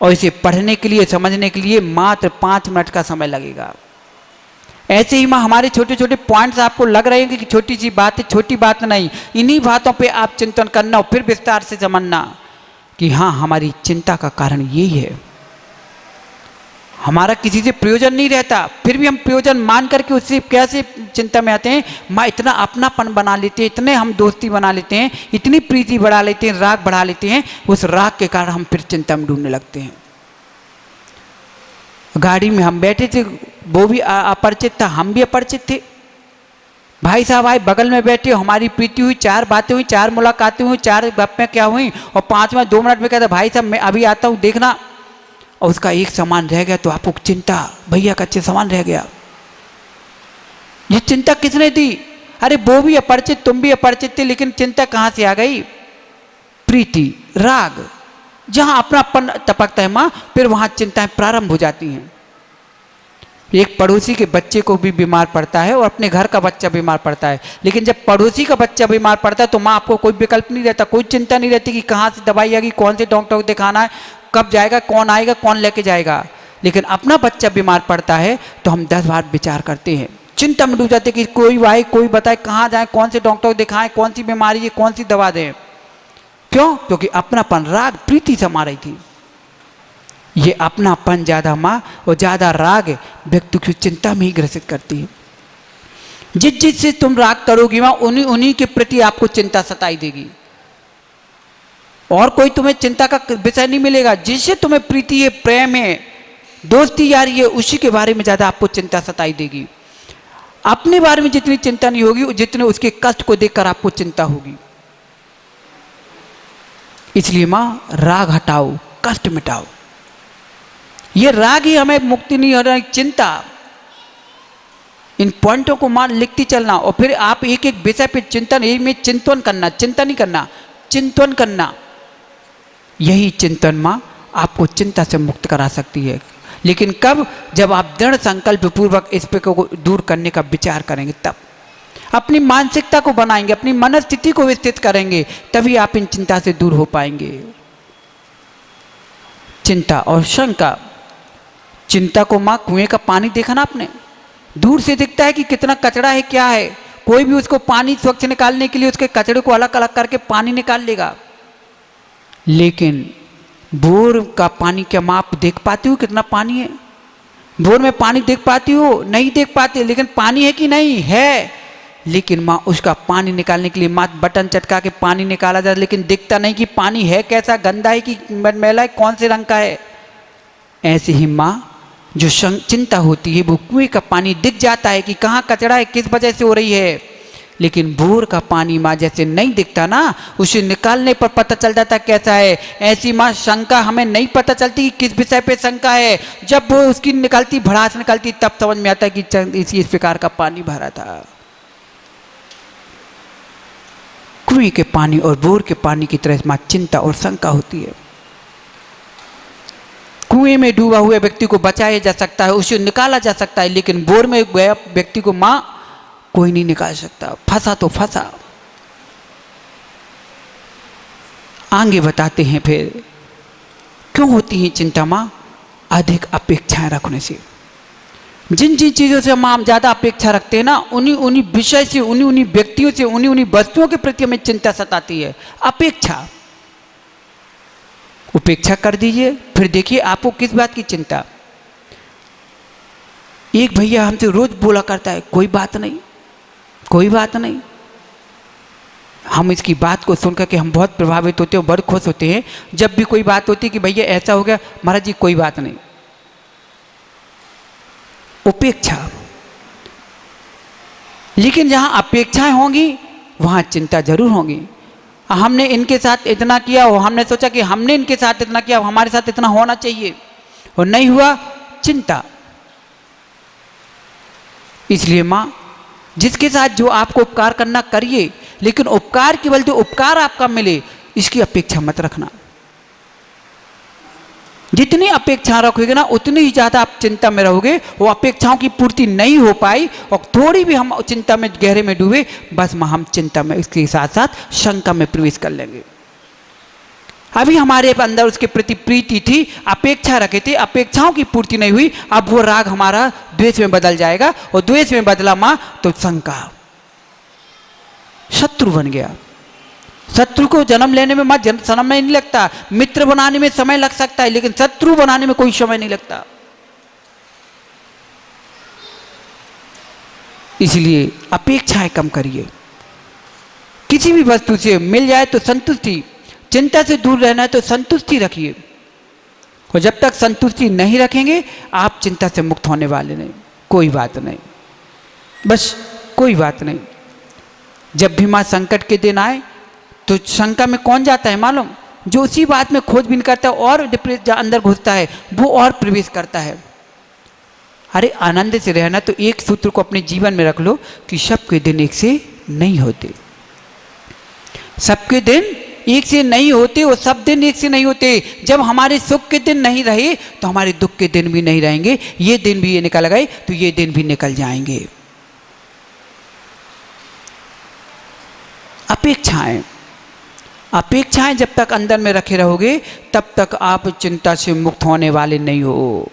और इसे पढ़ने के लिए, समझने के लिए मात्र 5 मिनट का समय लगेगा। ऐसे ही माँ हमारे छोटे छोटे पॉइंट्स आपको लग रहे हैं कि छोटी सी बात है, छोटी बात नहीं। इन्हीं बातों पे आप चिंतन करना और फिर विस्तार से समझना कि हाँ हमारी चिंता का कारण यही है। हमारा किसी से प्रयोजन नहीं रहता, फिर भी हम प्रयोजन मान करके उससे कैसे चिंता में आते हैं। माँ इतना अपनापन बना लेते हैं, इतने हम दोस्ती बना लेते हैं, इतनी प्रीति बढ़ा लेते हैं, राग बढ़ा लेते हैं, उस राग के कारण हम फिर चिंता में डूबने लगते हैं। गाड़ी में हम बैठे थे, वो भी अपरिचित था, हम भी अपरिचित थे। भाई साहब आए, बगल में बैठे, हमारी प्रीति हुई, 4 बातें हुई, 4 मुलाकातें हुई, 4 गप्पें क्या हुई, और 5वें 2 मिनट में कहता भाई साहब मैं अभी आता हूँ देखना, और उसका एक सामान रह गया तो आपको चिंता, भैया का अच्छे सामान रह गया। ये चिंता किसने दी? अरे वो भी अपरिचित, तुम भी अपरिचित थे, लेकिन चिंता कहाँ से आ गई? प्रीति, राग। जहां अपनापन टपकता है माँ, फिर वहां चिंताएं प्रारंभ हो जाती हैं। एक पड़ोसी के बच्चे को भी बीमार पड़ता है और अपने घर का बच्चा बीमार पड़ता है, लेकिन जब पड़ोसी का बच्चा बीमार पड़ता है तो माँ आपको कोई विकल्प नहीं रहता, कोई चिंता नहीं रहती कि कहाँ से दवाई आएगी, कौन से डॉक्टर को दिखाना है, कब जाएगा, कौन आएगा, कौन लेके जाएगा। लेकिन अपना बच्चा बीमार पड़ता है तो हम 10 बार विचार करते हैं, चिंता में डूब जाते कि कोई आए, कोई बताए कहाँ जाए, कौन से डॉक्टर को दिखाएं, कौन सी बीमारी है, कौन सी दवा दें। क्यों? क्योंकि अपनापन, राग, प्रीति समा रही थी। ये अपनापन ज्यादा माँ और ज्यादा राग व्यक्ति की चिंता में ही ग्रसित करती है। जिस जिससे तुम राग करोगी माँ, उन्हीं के प्रति आपको चिंता सताई देगी, और कोई तुम्हें चिंता का विषय नहीं मिलेगा। जिससे तुम्हें प्रीति है, प्रेम है, दोस्ती यारी है, उसी के बारे में ज्यादा आपको चिंता सताई देगी। अपने बारे में जितनी चिंता नहीं होगी, जितने उसके कष्ट को देखकर आपको चिंता होगी। इसलिए माँ राग हटाओ, कष्ट मिटाओ। ये राग ही हमें मुक्ति नहीं हो रहा, चिंता। इन पॉइंटों को मां लिखती चलना, और फिर आप एक एक विषय पे चिंतन, में चिंतन करना, चिंता नहीं करना, चिंतन करना। यही चिंतन मां आपको चिंता से मुक्त करा सकती है। लेकिन कब? जब आप दृढ़ संकल्प पूर्वक इस पे को दूर करने का विचार करेंगे, तब अपनी मानसिकता को बनाएंगे, अपनी मनस्थिति को विस्तृत करेंगे, तभी आप इन चिंता से दूर हो पाएंगे। चिंता और शंका। चिंता को माँ कुएं का पानी देखा ना आपने, दूर से दिखता है कि कितना कचरा है, क्या है, कोई भी उसको पानी स्वच्छ निकालने के लिए उसके कचरे को अलग अलग करके पानी निकाल लेगा। लेकिन बोर का पानी क्या माँ आप देख पाती हो कितना पानी है? बोर में पानी देख पाती हो? नहीं देख पाती। लेकिन पानी है कि नहीं? है। लेकिन माँ उसका पानी निकालने के लिए माँ बटन चटका के पानी निकाला जाए, लेकिन दिखता नहीं कि पानी है कैसा, गंदा है कि मैला है, कौन से रंग का है। ऐसे ही माँ जो चिंता होती है, वो कुएं का पानी दिख जाता है कि कहाँ कचरा है, किस वजह से हो रही है। लेकिन बोर का पानी माँ जैसे नहीं दिखता ना, उसे निकालने पर पता चल जाता कैसा है। ऐसी माँ शंका हमें नहीं पता चलती कि किस विषय पे शंका है। जब वो उसकी निकलती, भड़ास निकलती, तब समझ में आता है कि इस प्रकार का पानी भरा था। कुएं के पानी और बोर के पानी की तरह माँ चिंता और शंका होती है। कुएं में डूबा हुए व्यक्ति को बचाया जा सकता है, उसे निकाला जा सकता है, लेकिन बोर में गया व्यक्ति को माँ कोई नहीं निकाल सकता। फंसा तो फंसा। आगे बताते हैं फिर क्यों होती है चिंता माँ? अधिक अपेक्षाएं रखने से। जिन जिन चीज़ों से हम ज़्यादा अपेक्षा रखते हैं ना, उन्हीं विषय से, उन्हीं व्यक्तियों से, उन्हीं वस्तुओं के प्रति हमें चिंता सताती है। अपेक्षा, उपेक्षा कर दीजिए, फिर देखिए आपको किस बात की चिंता। एक भैया हमसे रोज बोला करता है, कोई बात नहीं, कोई बात नहीं। हम इसकी बात को सुनकर के हम बहुत प्रभावित होते हैं, बहुत खुश होते हैं। जब भी कोई बात होती है कि भैया ऐसा हो गया, महाराज जी कोई बात नहीं। उपेक्षा। लेकिन जहां अपेक्षाएं होंगी वहां चिंता जरूर होगी। हमने इनके साथ इतना किया, और हमने सोचा कि हमने इनके साथ इतना किया, हमारे साथ इतना होना चाहिए, और नहीं हुआ, चिंता। इसलिए माँ, जिसके साथ जो आपको उपकार करना करिए, लेकिन उपकार केवल जो उपकार आपका मिले इसकी अपेक्षा मत रखना। जितनी अपेक्षा रखोगे ना उतनी ही ज़्यादा आप चिंता में रहोगे, वो अपेक्षाओं की पूर्ति नहीं हो पाई और थोड़ी भी हम चिंता में गहरे में डूबे, बस हम चिंता में इसके साथ साथ शंका में प्रवेश कर लेंगे। अभी हमारे अंदर उसके प्रति प्रीति थी, अपेक्षा रखे थे, अपेक्षाओं की पूर्ति नहीं हुई, अब वो राग हमारा द्वेष में बदल जाएगा और द्वेष में बदला माँ तो शंका, शत्रु बन गया। शत्रु को जन्म लेने में माँ समय नहीं लगता, मित्र बनाने में समय लग सकता है, लेकिन शत्रु बनाने में कोई समय नहीं लगता। इसलिए अपेक्षाएं कम करिए। किसी भी वस्तु से मिल जाए तो संतुष्टि, चिंता से दूर रहना है तो संतुष्टि रखिए। और जब तक संतुष्टि नहीं रखेंगे आप चिंता से मुक्त होने वाले नहीं। कोई बात नहीं, बस कोई बात नहीं। जब भी माँ संकट के दिन आए तो शंका में कौन जाता है मालूम? जो उसी बात में खोजबीन करता है और अंदर घुसता है, वो और प्रवेश करता है। अरे आनंद से रहना तो एक सूत्र को अपने जीवन में रख लो कि सबके दिन एक से नहीं होते, सबके दिन एक से नहीं होते और सब दिन एक से नहीं होते। जब हमारे सुख के दिन नहीं रहे तो हमारे दुख के दिन भी नहीं रहेंगे। ये दिन भी ये निकल गए तो ये दिन भी निकल जाएंगे। अपेक्षाएं, अपेक्षाएं जब तक अंदर में रखे रहोगे तब तक आप चिंता से मुक्त होने वाले नहीं हो।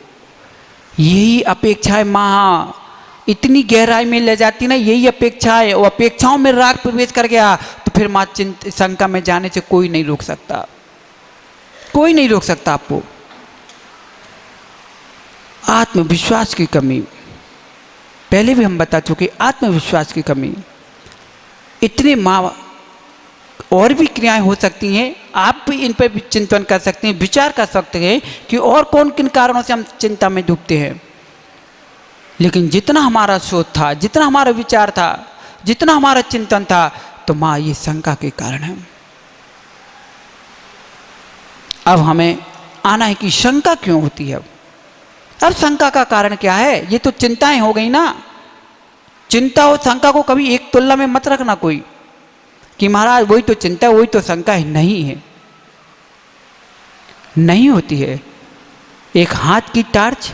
यही अपेक्षाएं माँ इतनी गहराई में ले जाती ना, यही अपेक्षाएं, और अपेक्षाओं में राग प्रवेश कर गया तो फिर माँ शंका में जाने से कोई नहीं रोक सकता, कोई नहीं रोक सकता आपको। आत्मविश्वास की कमी, पहले भी हम बता चुके, आत्मविश्वास की कमी। इतने माँ और भी क्रियाएं हो सकती हैं, आप भी इन पर चिंतन कर सकते हैं, विचार कर सकते हैं कि और कौन किन कारणों से हम चिंता में डूबते हैं। लेकिन जितना हमारा सोच था, जितना हमारा विचार था, जितना हमारा चिंतन था, तो माँ ये शंका के कारण है। अब हमें आना है कि शंका क्यों होती है। अब शंका का कारण क्या है? ये तो चिंताएं हो गई ना। चिंता और शंका को कभी एक तुलना में मत रखना कोई कि महाराज वही तो चिंता वही तो शंका है। नहीं है, नहीं होती है। एक हाथ की टार्च,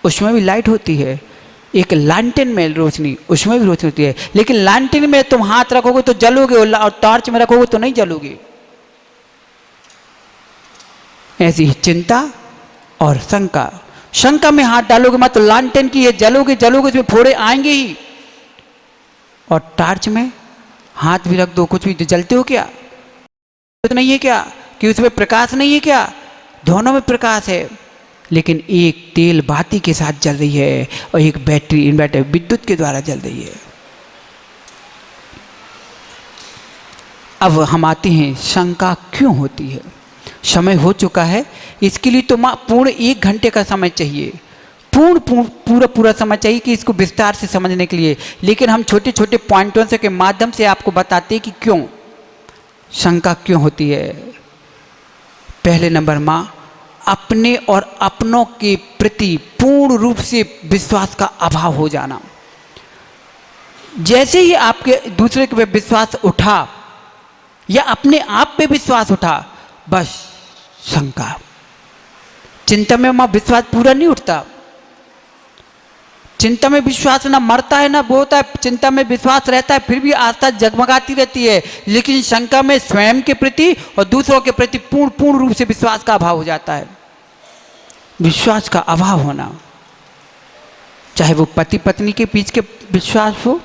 उसमें भी लाइट होती है। एक लालटेन में रोशनी, उसमें भी रोशनी होती है। लेकिन लालटेन में तुम हाथ रखोगे तो जलोगे और टॉर्च में रखोगे तो नहीं जलोगे। ऐसी ही चिंता और शंका। शंका में हाथ डालोगे मत, तो लालटेन की है, जलोगे जलोगे उसमें फोड़े आएंगे ही। और टार्च में हाथ भी रख दो, कुछ भी तो जलते हो क्या? तो नहीं है क्या कि उसमें प्रकाश नहीं है क्या? दोनों में प्रकाश है, लेकिन एक तेल बाती के साथ जल रही है और एक बैटरी इन्वर्टर विद्युत के द्वारा जल रही है। अब हम आते हैं शंका क्यों होती है। समय हो चुका है, इसके लिए तो माँ पूर्ण 1 घंटे का समय चाहिए, पूरा समय चाहिए कि इसको विस्तार से समझने के लिए। लेकिन हम छोटे छोटे पॉइंटों से के माध्यम से आपको बताते हैं कि क्यों शंका क्यों होती है। पहले नंबर माँ, अपने और अपनों के प्रति पूर्ण रूप से विश्वास का अभाव हो जाना। जैसे ही आपके दूसरे के पे विश्वास उठा या अपने आप पे विश्वास उठा, बस शंका। चिंता में माँ विश्वास पूरा नहीं उठता। चिंता में विश्वास ना मरता है ना वो होता है। चिंता में विश्वास रहता है, फिर भी आस्था जगमगाती रहती है। लेकिन शंका में स्वयं के प्रति और दूसरों के प्रति पूर्ण रूप से विश्वास का अभाव हो जाता है। विश्वास का अभाव होना, चाहे वो पति पत्नी के बीच के विश्वास हो,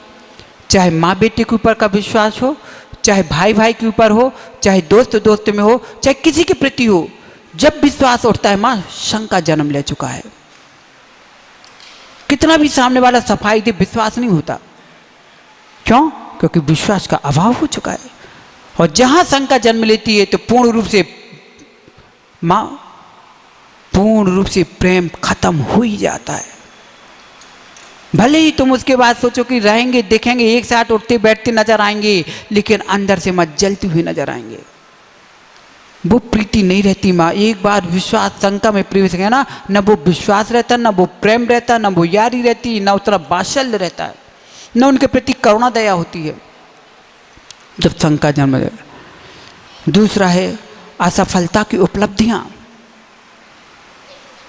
चाहे माँ बेटे के ऊपर का विश्वास हो, चाहे भाई भाई के ऊपर हो, चाहे दोस्त दोस्त में हो, चाहे किसी के प्रति हो, जब विश्वास उठता है माँ शंका जन्म ले चुका है। कितना भी सामने वाला सफाई दे, विश्वास नहीं होता। क्यों? क्योंकि विश्वास का अभाव हो चुका है। और जहां शंका जन्म लेती है तो पूर्ण रूप से मां, पूर्ण रूप से प्रेम खत्म हो ही जाता है। भले ही तुम उसके बाद सोचो कि रहेंगे देखेंगे एक साथ उठते बैठते नजर आएंगे, लेकिन अंदर से मत जलती हुई नजर आएंगे। वो प्रीति नहीं रहती माँ। एक बार विश्वास शंका में प्रवेश गया ना, न वो विश्वास रहता, न वो प्रेम रहता, न वो यारी रहती, न उतना वात्सल्य रहता है, न उनके प्रति करुणा दया होती है जब शंका जन्म ले। दूसरा है असफलता की उपलब्धियां।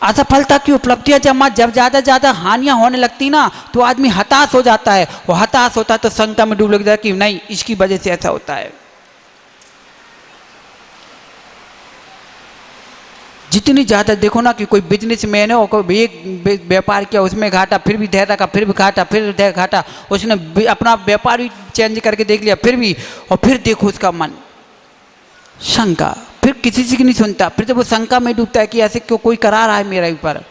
असफलता की उपलब्धियां जब ज़्यादा हानियां होने लगती ना तो आदमी हताश हो जाता है, और हताश होता है तो शंका में डूब लगता है कि नहीं, इसकी वजह से ऐसा होता है। जितनी ज़्यादा देखो ना कि कोई बिजनेसमैन है और कोई एक व्यापार किया, उसमें घाटा, फिर भी धैर्य रखा, फिर भी घाटा, फिर घाटा, उसने अपना व्यापार भी चेंज करके देख लिया, फिर भी, और फिर देखो उसका मन शंका, फिर किसी से नहीं सुनता। फिर जब वो शंका में डूबता है कि ऐसे क्यों, कोई करा रहा है मेरे ऊपर,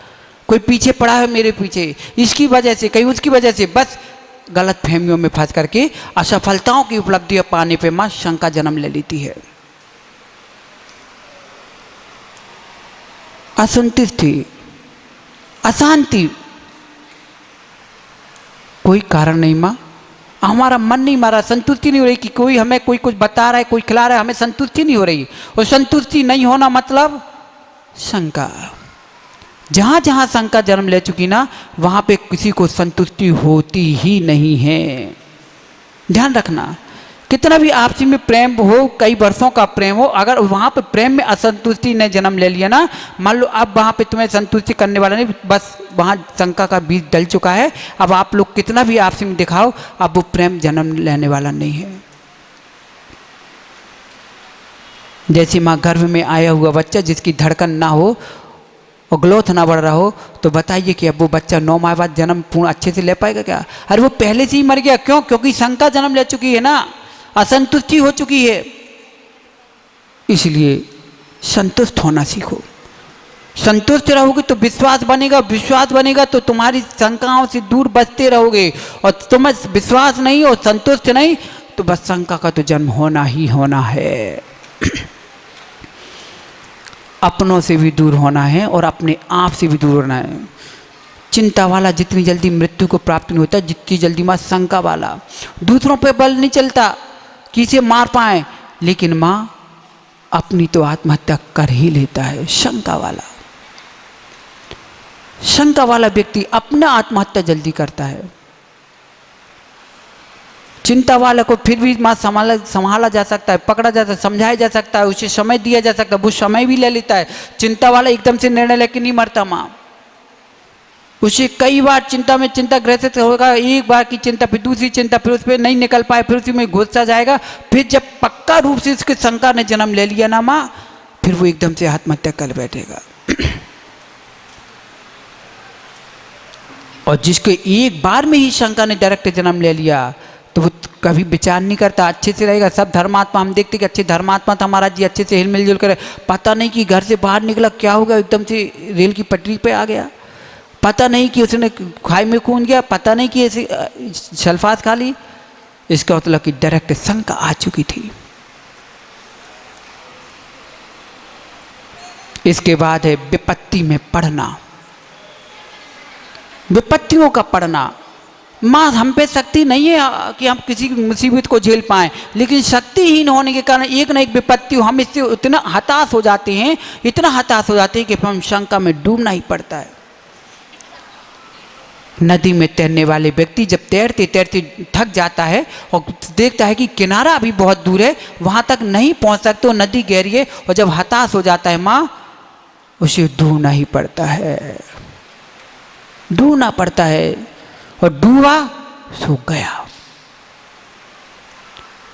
कोई पीछे पड़ा है मेरे पीछे, इसकी वजह से, कहीं उसकी वजह से, बस गलत फहमियों में फंस करके असफलताओं की उपलब्धियां पाने पे माँ शंका जन्म ले लेती है। असंतुष्टि, अशांति, कोई कारण नहीं माँ, हमारा मन नहीं, हमारा संतुष्टि नहीं हो रही कि कोई हमें कोई कुछ बता रहा है, कोई खिला रहा है, हमें संतुष्टि नहीं हो रही। और संतुष्टि नहीं होना मतलब शंका। जहाँ जहाँ शंका जन्म ले चुकी ना, वहाँ पे किसी को संतुष्टि होती ही नहीं है। ध्यान रखना, कितना भी आपसी में प्रेम हो, कई वर्षों का प्रेम हो, अगर वहाँ पे प्रेम में असंतुष्टि ने जन्म ले लिया ना, मान लो अब वहाँ पे तुम्हें संतुष्टि करने वाला नहीं, बस वहाँ शंका का बीज डल चुका है। अब आप लोग कितना भी आपसी में दिखाओ, अब वो प्रेम जन्म लेने वाला नहीं है। जैसे माँ गर्भ में आया हुआ बच्चा जिसकी धड़कन ना हो और ग्रोथ ना बढ़ रहा हो, तो बताइए कि अब वो बच्चा 9 माह बाद जन्म पूर्ण अच्छे से ले पाएगा क्या? अरे वो पहले से ही मर गया। क्यों? क्योंकि शंका जन्म ले चुकी है ना, असंतुष्टि हो चुकी है। इसलिए संतुष्ट होना सीखो। संतुष्ट रहोगे तो विश्वास बनेगा, विश्वास बनेगा तो तुम्हारी शंकाओं से दूर बचते रहोगे। और तुम्हें विश्वास नहीं और संतुष्ट नहीं तो बस शंका का तो जन्म होना ही होना है। अपनों से भी दूर होना है और अपने आप से भी दूर होना है। चिंता वाला जितनी जल्दी मृत्यु को प्राप्त नहीं होता, जितनी जल्दी माँ शंका वाला। दूसरों पे बल नहीं चलता कि इसे मार पाए, लेकिन माँ अपनी तो आत्महत्या कर ही लेता है। शंका वाला व्यक्ति अपना आत्महत्या जल्दी करता है। चिंता वाला को फिर भी माँ संभाला जा सकता है, पकड़ा जा सकता है, समझाया जा सकता है, उसे समय दिया जा सकता है, वो समय भी ले लेता है। चिंता वाला एकदम से निर्णय लेके नहीं मरता माँ, उसे कई बार चिंता ग्रसित होगा। एक बार की चिंता, फिर दूसरी चिंता, फिर उस पर नहीं निकल पाए, फिर उसी में घुसा जाएगा। फिर जब पक्का रूप से उसके शंका ने जन्म ले लिया ना माँ, फिर वो एकदम से आत्महत्या कर बैठेगा। और जिसको एक बार में ही शंका ने डायरेक्ट जन्म ले लिया तो वो कभी विचार नहीं करता, अच्छे से रहेगा। सब धर्मात्मा हम देखते कि अच्छे धर्मात्मा था हमारा जी, अच्छे से हिल मिलजुल करे। पता नहीं कि घर से बाहर निकला क्या हो गया, एकदम से रेल की पटरी पे आ गया। पता नहीं कि उसने खाई में कूद गया, पता नहीं कि ऐसे सल्फात खा ली। इसका मतलब कि डायरेक्ट शंका आ चुकी थी। इसके बाद है विपत्ति में पढ़ना, विपत्तियों का पढ़ना। माँ हम पे शक्ति नहीं है कि हम किसी मुसीबत को झेल पाएं, लेकिन शक्तिहीन होने के कारण एक न एक विपत्ति हम इससे इतना हताश हो जाते हैं, इतना हताश हो जाते हैं कि हम शंका में डूबना ही पड़ता है। नदी में तैरने वाले व्यक्ति जब तैरते तैरते थक जाता है और देखता है कि किनारा अभी बहुत दूर है, वहाँ तक नहीं पहुँच सकते, नदी गहरी है, और जब हताश हो जाता है माँ, उसे डूबना ही पड़ता है, डूबना पड़ता है। और डूबा सूख गया।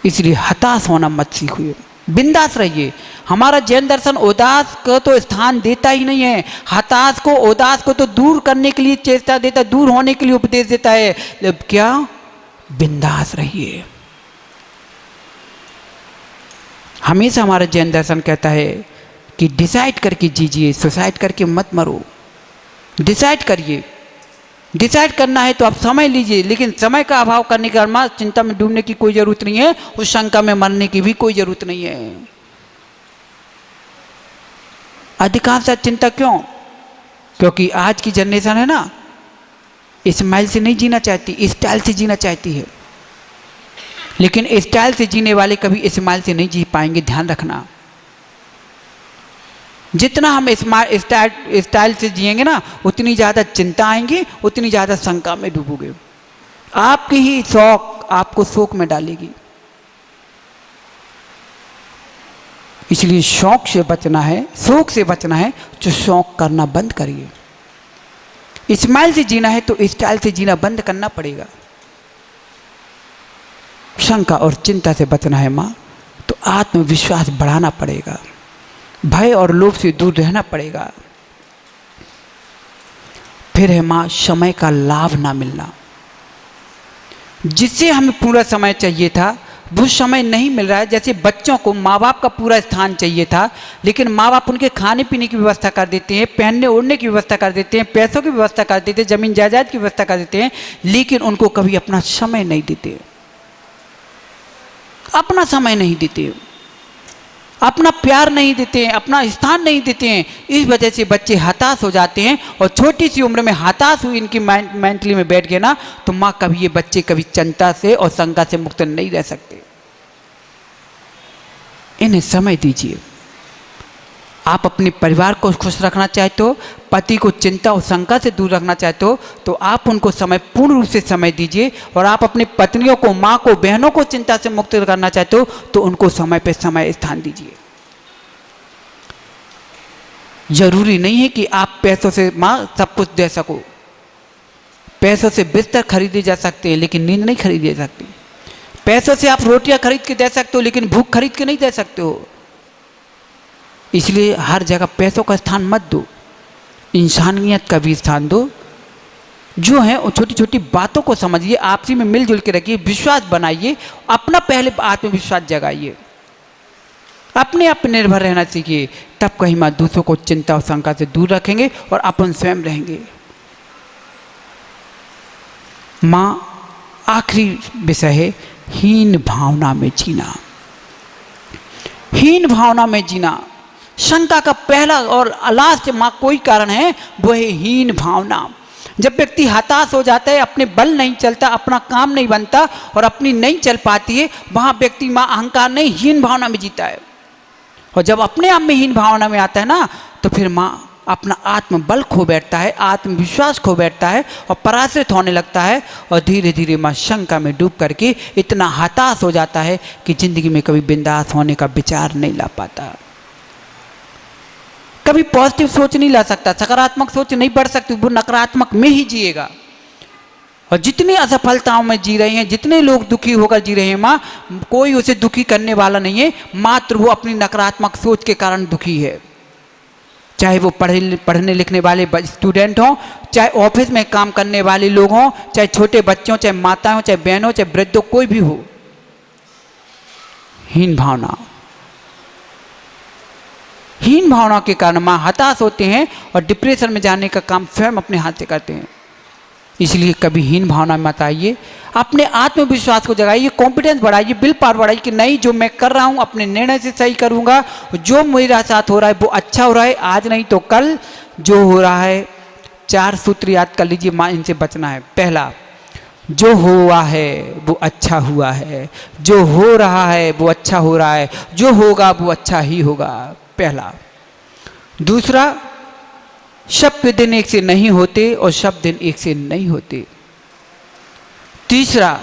इसलिए हताश होना मत सीखिए, बिंदास रहिए। हमारा जैन दर्शन उदास को तो स्थान देता ही नहीं है, हताश को उदास को तो दूर करने के लिए चेष्टा देता है, दूर होने के लिए उपदेश देता है। क्या? बिंदास रहिए। हमेशा हमारा जैन दर्शन कहता है कि डिसाइड करके जीजिए, सुसाइड करके मत मरो। डिसाइड करिए, डिसाइड करना है तो आप समय लीजिए, लेकिन समय का अभाव करने के कारण चिंता में डूबने की कोई ज़रूरत नहीं है, उस शंका में मरने की भी कोई ज़रूरत नहीं है। अधिकांश चिंता क्यों? क्योंकि आज की जनरेशन है ना, स्माइल से नहीं जीना चाहती, स्टाइल से जीना चाहती है। लेकिन स्टाइल से जीने वाले कभी स्माइल से नहीं जी पाएंगे, ध्यान रखना। जितना हम स्टाइल से जिएंगे ना, उतनी ज़्यादा चिंता आएंगी, उतनी ज़्यादा शंका में डूबोगे। आपकी ही शौक आपको शोक में डालेगी। इसलिए शौक से बचना है, शोक से बचना है, तो शौक करना बंद करिए। स्माइल से जीना है तो स्टाइल से जीना बंद करना पड़ेगा। शंका और चिंता से बचना है माँ, तो आत्मविश्वास बढ़ाना पड़ेगा, भय और लोभ से दूर रहना पड़ेगा। फिर है माँ समय का लाभ ना मिलना। जिससे हमें पूरा समय चाहिए था वो समय नहीं मिल रहा है। जैसे बच्चों को माँ बाप का पूरा स्थान चाहिए था, लेकिन माँ बाप उनके खाने पीने की व्यवस्था कर देते हैं, पहनने ओढ़ने की व्यवस्था कर देते हैं, पैसों की व्यवस्था कर देते हैं, जमीन जायदाद की व्यवस्था कर देते हैं, लेकिन उनको कभी अपना समय नहीं देते, अपना समय नहीं देते, अपना प्यार नहीं देते हैं, अपना स्थान नहीं देते हैं। इस वजह से बच्चे हताश हो जाते हैं, और छोटी सी उम्र में हताश हुई इनकी मेंटली में बैठ गए ना, तो माँ कभी ये बच्चे कभी चिंता से और शंका से मुक्त नहीं रह सकते। इन्हें समय दीजिए। आप अपने परिवार को खुश रखना चाहते हो, पति को चिंता और शंका से दूर रखना चाहते हो, तो आप उनको समय पूर्ण रूप से समय दीजिए। और आप अपनी पत्नियों को, माँ को, बहनों को चिंता से मुक्त करना चाहते हो, तो उनको समय पे समय स्थान दीजिए। जरूरी नहीं है कि आप पैसों से माँ सब कुछ दे सको। पैसों से बिस्तर खरीदे जा सकते हैं, लेकिन नींद नहीं खरीदी जा सकती। पैसों से आप रोटियां खरीद के दे सकते हो, लेकिन भूख खरीद के नहीं दे सकते हो। इसलिए हर जगह पैसों का स्थान मत दो, इंसानियत का भी स्थान दो। जो है वो छोटी छोटी बातों को समझिए, आपसी में मिलजुल के रखिए, विश्वास बनाइए, अपना पहले आत्मविश्वास जगाइए, अपने आप पर निर्भर रहना सीखिए। तब कहीं माँ दूसरों को चिंता और शंका से दूर रखेंगे और अपन स्वयं रहेंगे। माँ आखिरी विषय है हीन भावना में जीना। हीन भावना में जीना शंका का पहला और लास्ट माँ कोई कारण है, वो है हीन भावना। जब व्यक्ति हताश हो जाता है, अपने बल नहीं चलता, अपना काम नहीं बनता और अपनी नहीं चल पाती है, वहाँ व्यक्ति माँ अहंकार नहीं हीन भावना में जीता है। और जब अपने आप में हीन भावना में आता है ना, तो फिर माँ अपना आत्मबल खो बैठता है, आत्मविश्वास खो बैठता है और पराजित होने लगता है। और धीरे धीरे माँ शंका में डूब करके इतना हताश हो जाता है कि जिंदगी में कभी बिंदास होने का विचार नहीं ला पाता, कभी पॉजिटिव सोच नहीं ला सकता, सकारात्मक सोच नहीं बढ़ सकती, वो नकारात्मक में ही जिएगा। और जितनी असफलताओं में जी रहे हैं, जितने लोग दुखी होकर जी रहे हैं माँ, कोई उसे दुखी करने वाला नहीं है, मात्र वो अपनी नकारात्मक सोच के कारण दुखी है। चाहे वो पढ़ने लिखने वाले स्टूडेंट हों, चाहे ऑफिस में काम करने वाले लोग हों, चाहे छोटे बच्चों, चाहे माताएं, चाहे बहनों, चाहे वृद्धों, कोई भी हो। हीन भावना के कारण माँ हताश होते हैं और डिप्रेशन में जाने का काम स्वयं अपने हाथ से करते हैं। इसलिए कभी हीन भावना में मत आइए, अपने आत्मविश्वास को जगाइए, कॉन्फिडेंस बढ़ाइए, विल पावर बढ़ाइए कि नहीं, जो मैं कर रहा हूँ अपने निर्णय से सही करूँगा, जो मेरा साथ हो रहा है वो अच्छा हो रहा है, आज नहीं तो कल जो हो रहा है। 4 सूत्र याद कर लीजिए माँ, इनसे बचना है। पहला, जो हुआ है वो अच्छा हुआ है, जो हो रहा है वो अच्छा हो रहा है, जो होगा वो अच्छा ही होगा, पहला। दूसरा, शब्द दिन एक से नहीं होते और शब्द दिन एक से नहीं होते। तीसरा,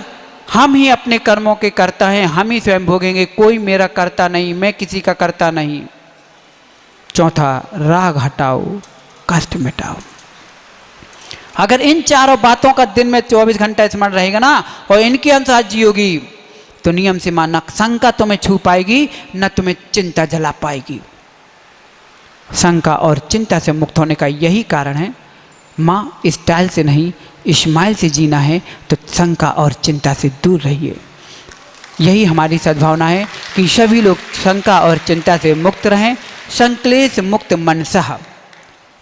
हम ही अपने कर्मों के कर्ता हैं, हम ही स्वयं भोगेंगे, कोई मेरा कर्ता नहीं, मैं किसी का कर्ता नहीं। चौथा, राग हटाओ, कष्ट मिटाओ। अगर इन चारों बातों का दिन में 24 घंटा स्मरण रहेगा ना, और इनके अनुसार जियोगी, तो नियम से माना शंका तुम्हें छू पाएगी, न तुम्हें चिंता जला पाएगी। शंका और चिंता से मुक्त होने का यही कारण है माँ, स्टाइल से नहीं इस्माइल से जीना है, तो शंका और चिंता से दूर रहिए। यही हमारी सद्भावना है कि सभी लोग शंका और चिंता से मुक्त रहें। संक्लेश मुक्त मनसा,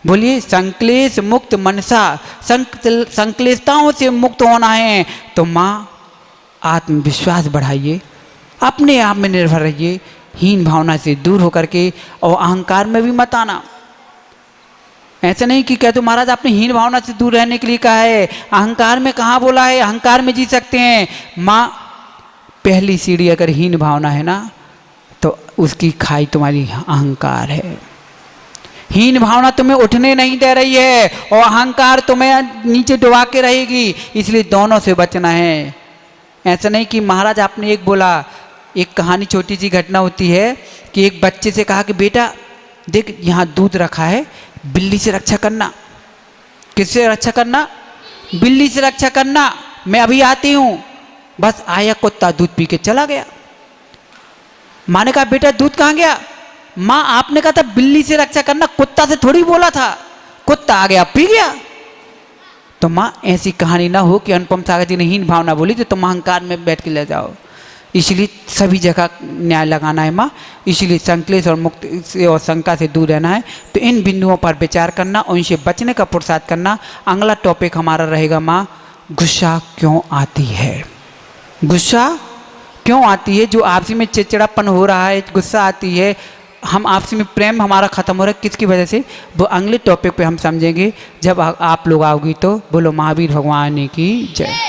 बोलिए संक्लेश मुक्त मनसा। संक्लेशताओं से मुक्त होना है तो माँ आत्मविश्वास बढ़ाइए, अपने आप में निर्भर रहिए, हीन भावना से दूर होकर के, और अहंकार में भी मत आना। ऐसा नहीं कि कहते महाराज आपने हीन भावना से दूर रहने के लिए कहा है, अहंकार में कहाँ बोला है, अहंकार में जी सकते हैं। माँ पहली सीढ़ी अगर हीन भावना है ना, तो उसकी खाई तुम्हारी अहंकार है। हीन भावना तुम्हें उठने नहीं दे रही है और अहंकार तुम्हें नीचे डुबा के रहेगी, इसलिए दोनों से बचना है। ऐसा नहीं कि महाराज आपने एक बोला, एक कहानी छोटी सी घटना होती है कि एक बच्चे से कहा कि बेटा देख यहाँ दूध रखा है, बिल्ली से रक्षा करना। किससे रक्षा करना? बिल्ली से रक्षा करना, मैं अभी आती हूँ। बस आया कुत्ता, दूध पी के चला गया। माँ ने कहा बेटा दूध कहाँ गया? माँ आपने कहा था बिल्ली से रक्षा करना, कुत्ता से थोड़ी बोला था। कुत्ता आ गया पी गया। तो माँ ऐसी कहानी ना हो कि अनुपम सागर जी ने हीन भावना बोली तो तुम अहंकार में बैठ के ले जाओ। इसलिए सभी जगह न्याय लगाना है माँ, इसलिए संकलेश और मुक्ति से और शंका से दूर रहना है। तो इन बिंदुओं पर विचार करना और इनसे बचने का पुरुषार्थ करना। अगला टॉपिक हमारा रहेगा माँ, गुस्सा क्यों आती है? गुस्सा क्यों आती है? जो आपसी में चिड़चिड़ापन हो रहा है, गुस्सा आती है, हम आपसी में प्रेम हमारा ख़त्म हो रहा है, किसकी वजह से? वो अगले टॉपिक पे हम समझेंगे जब आप लोग आओगी। तो बोलो महावीर भगवान की जय।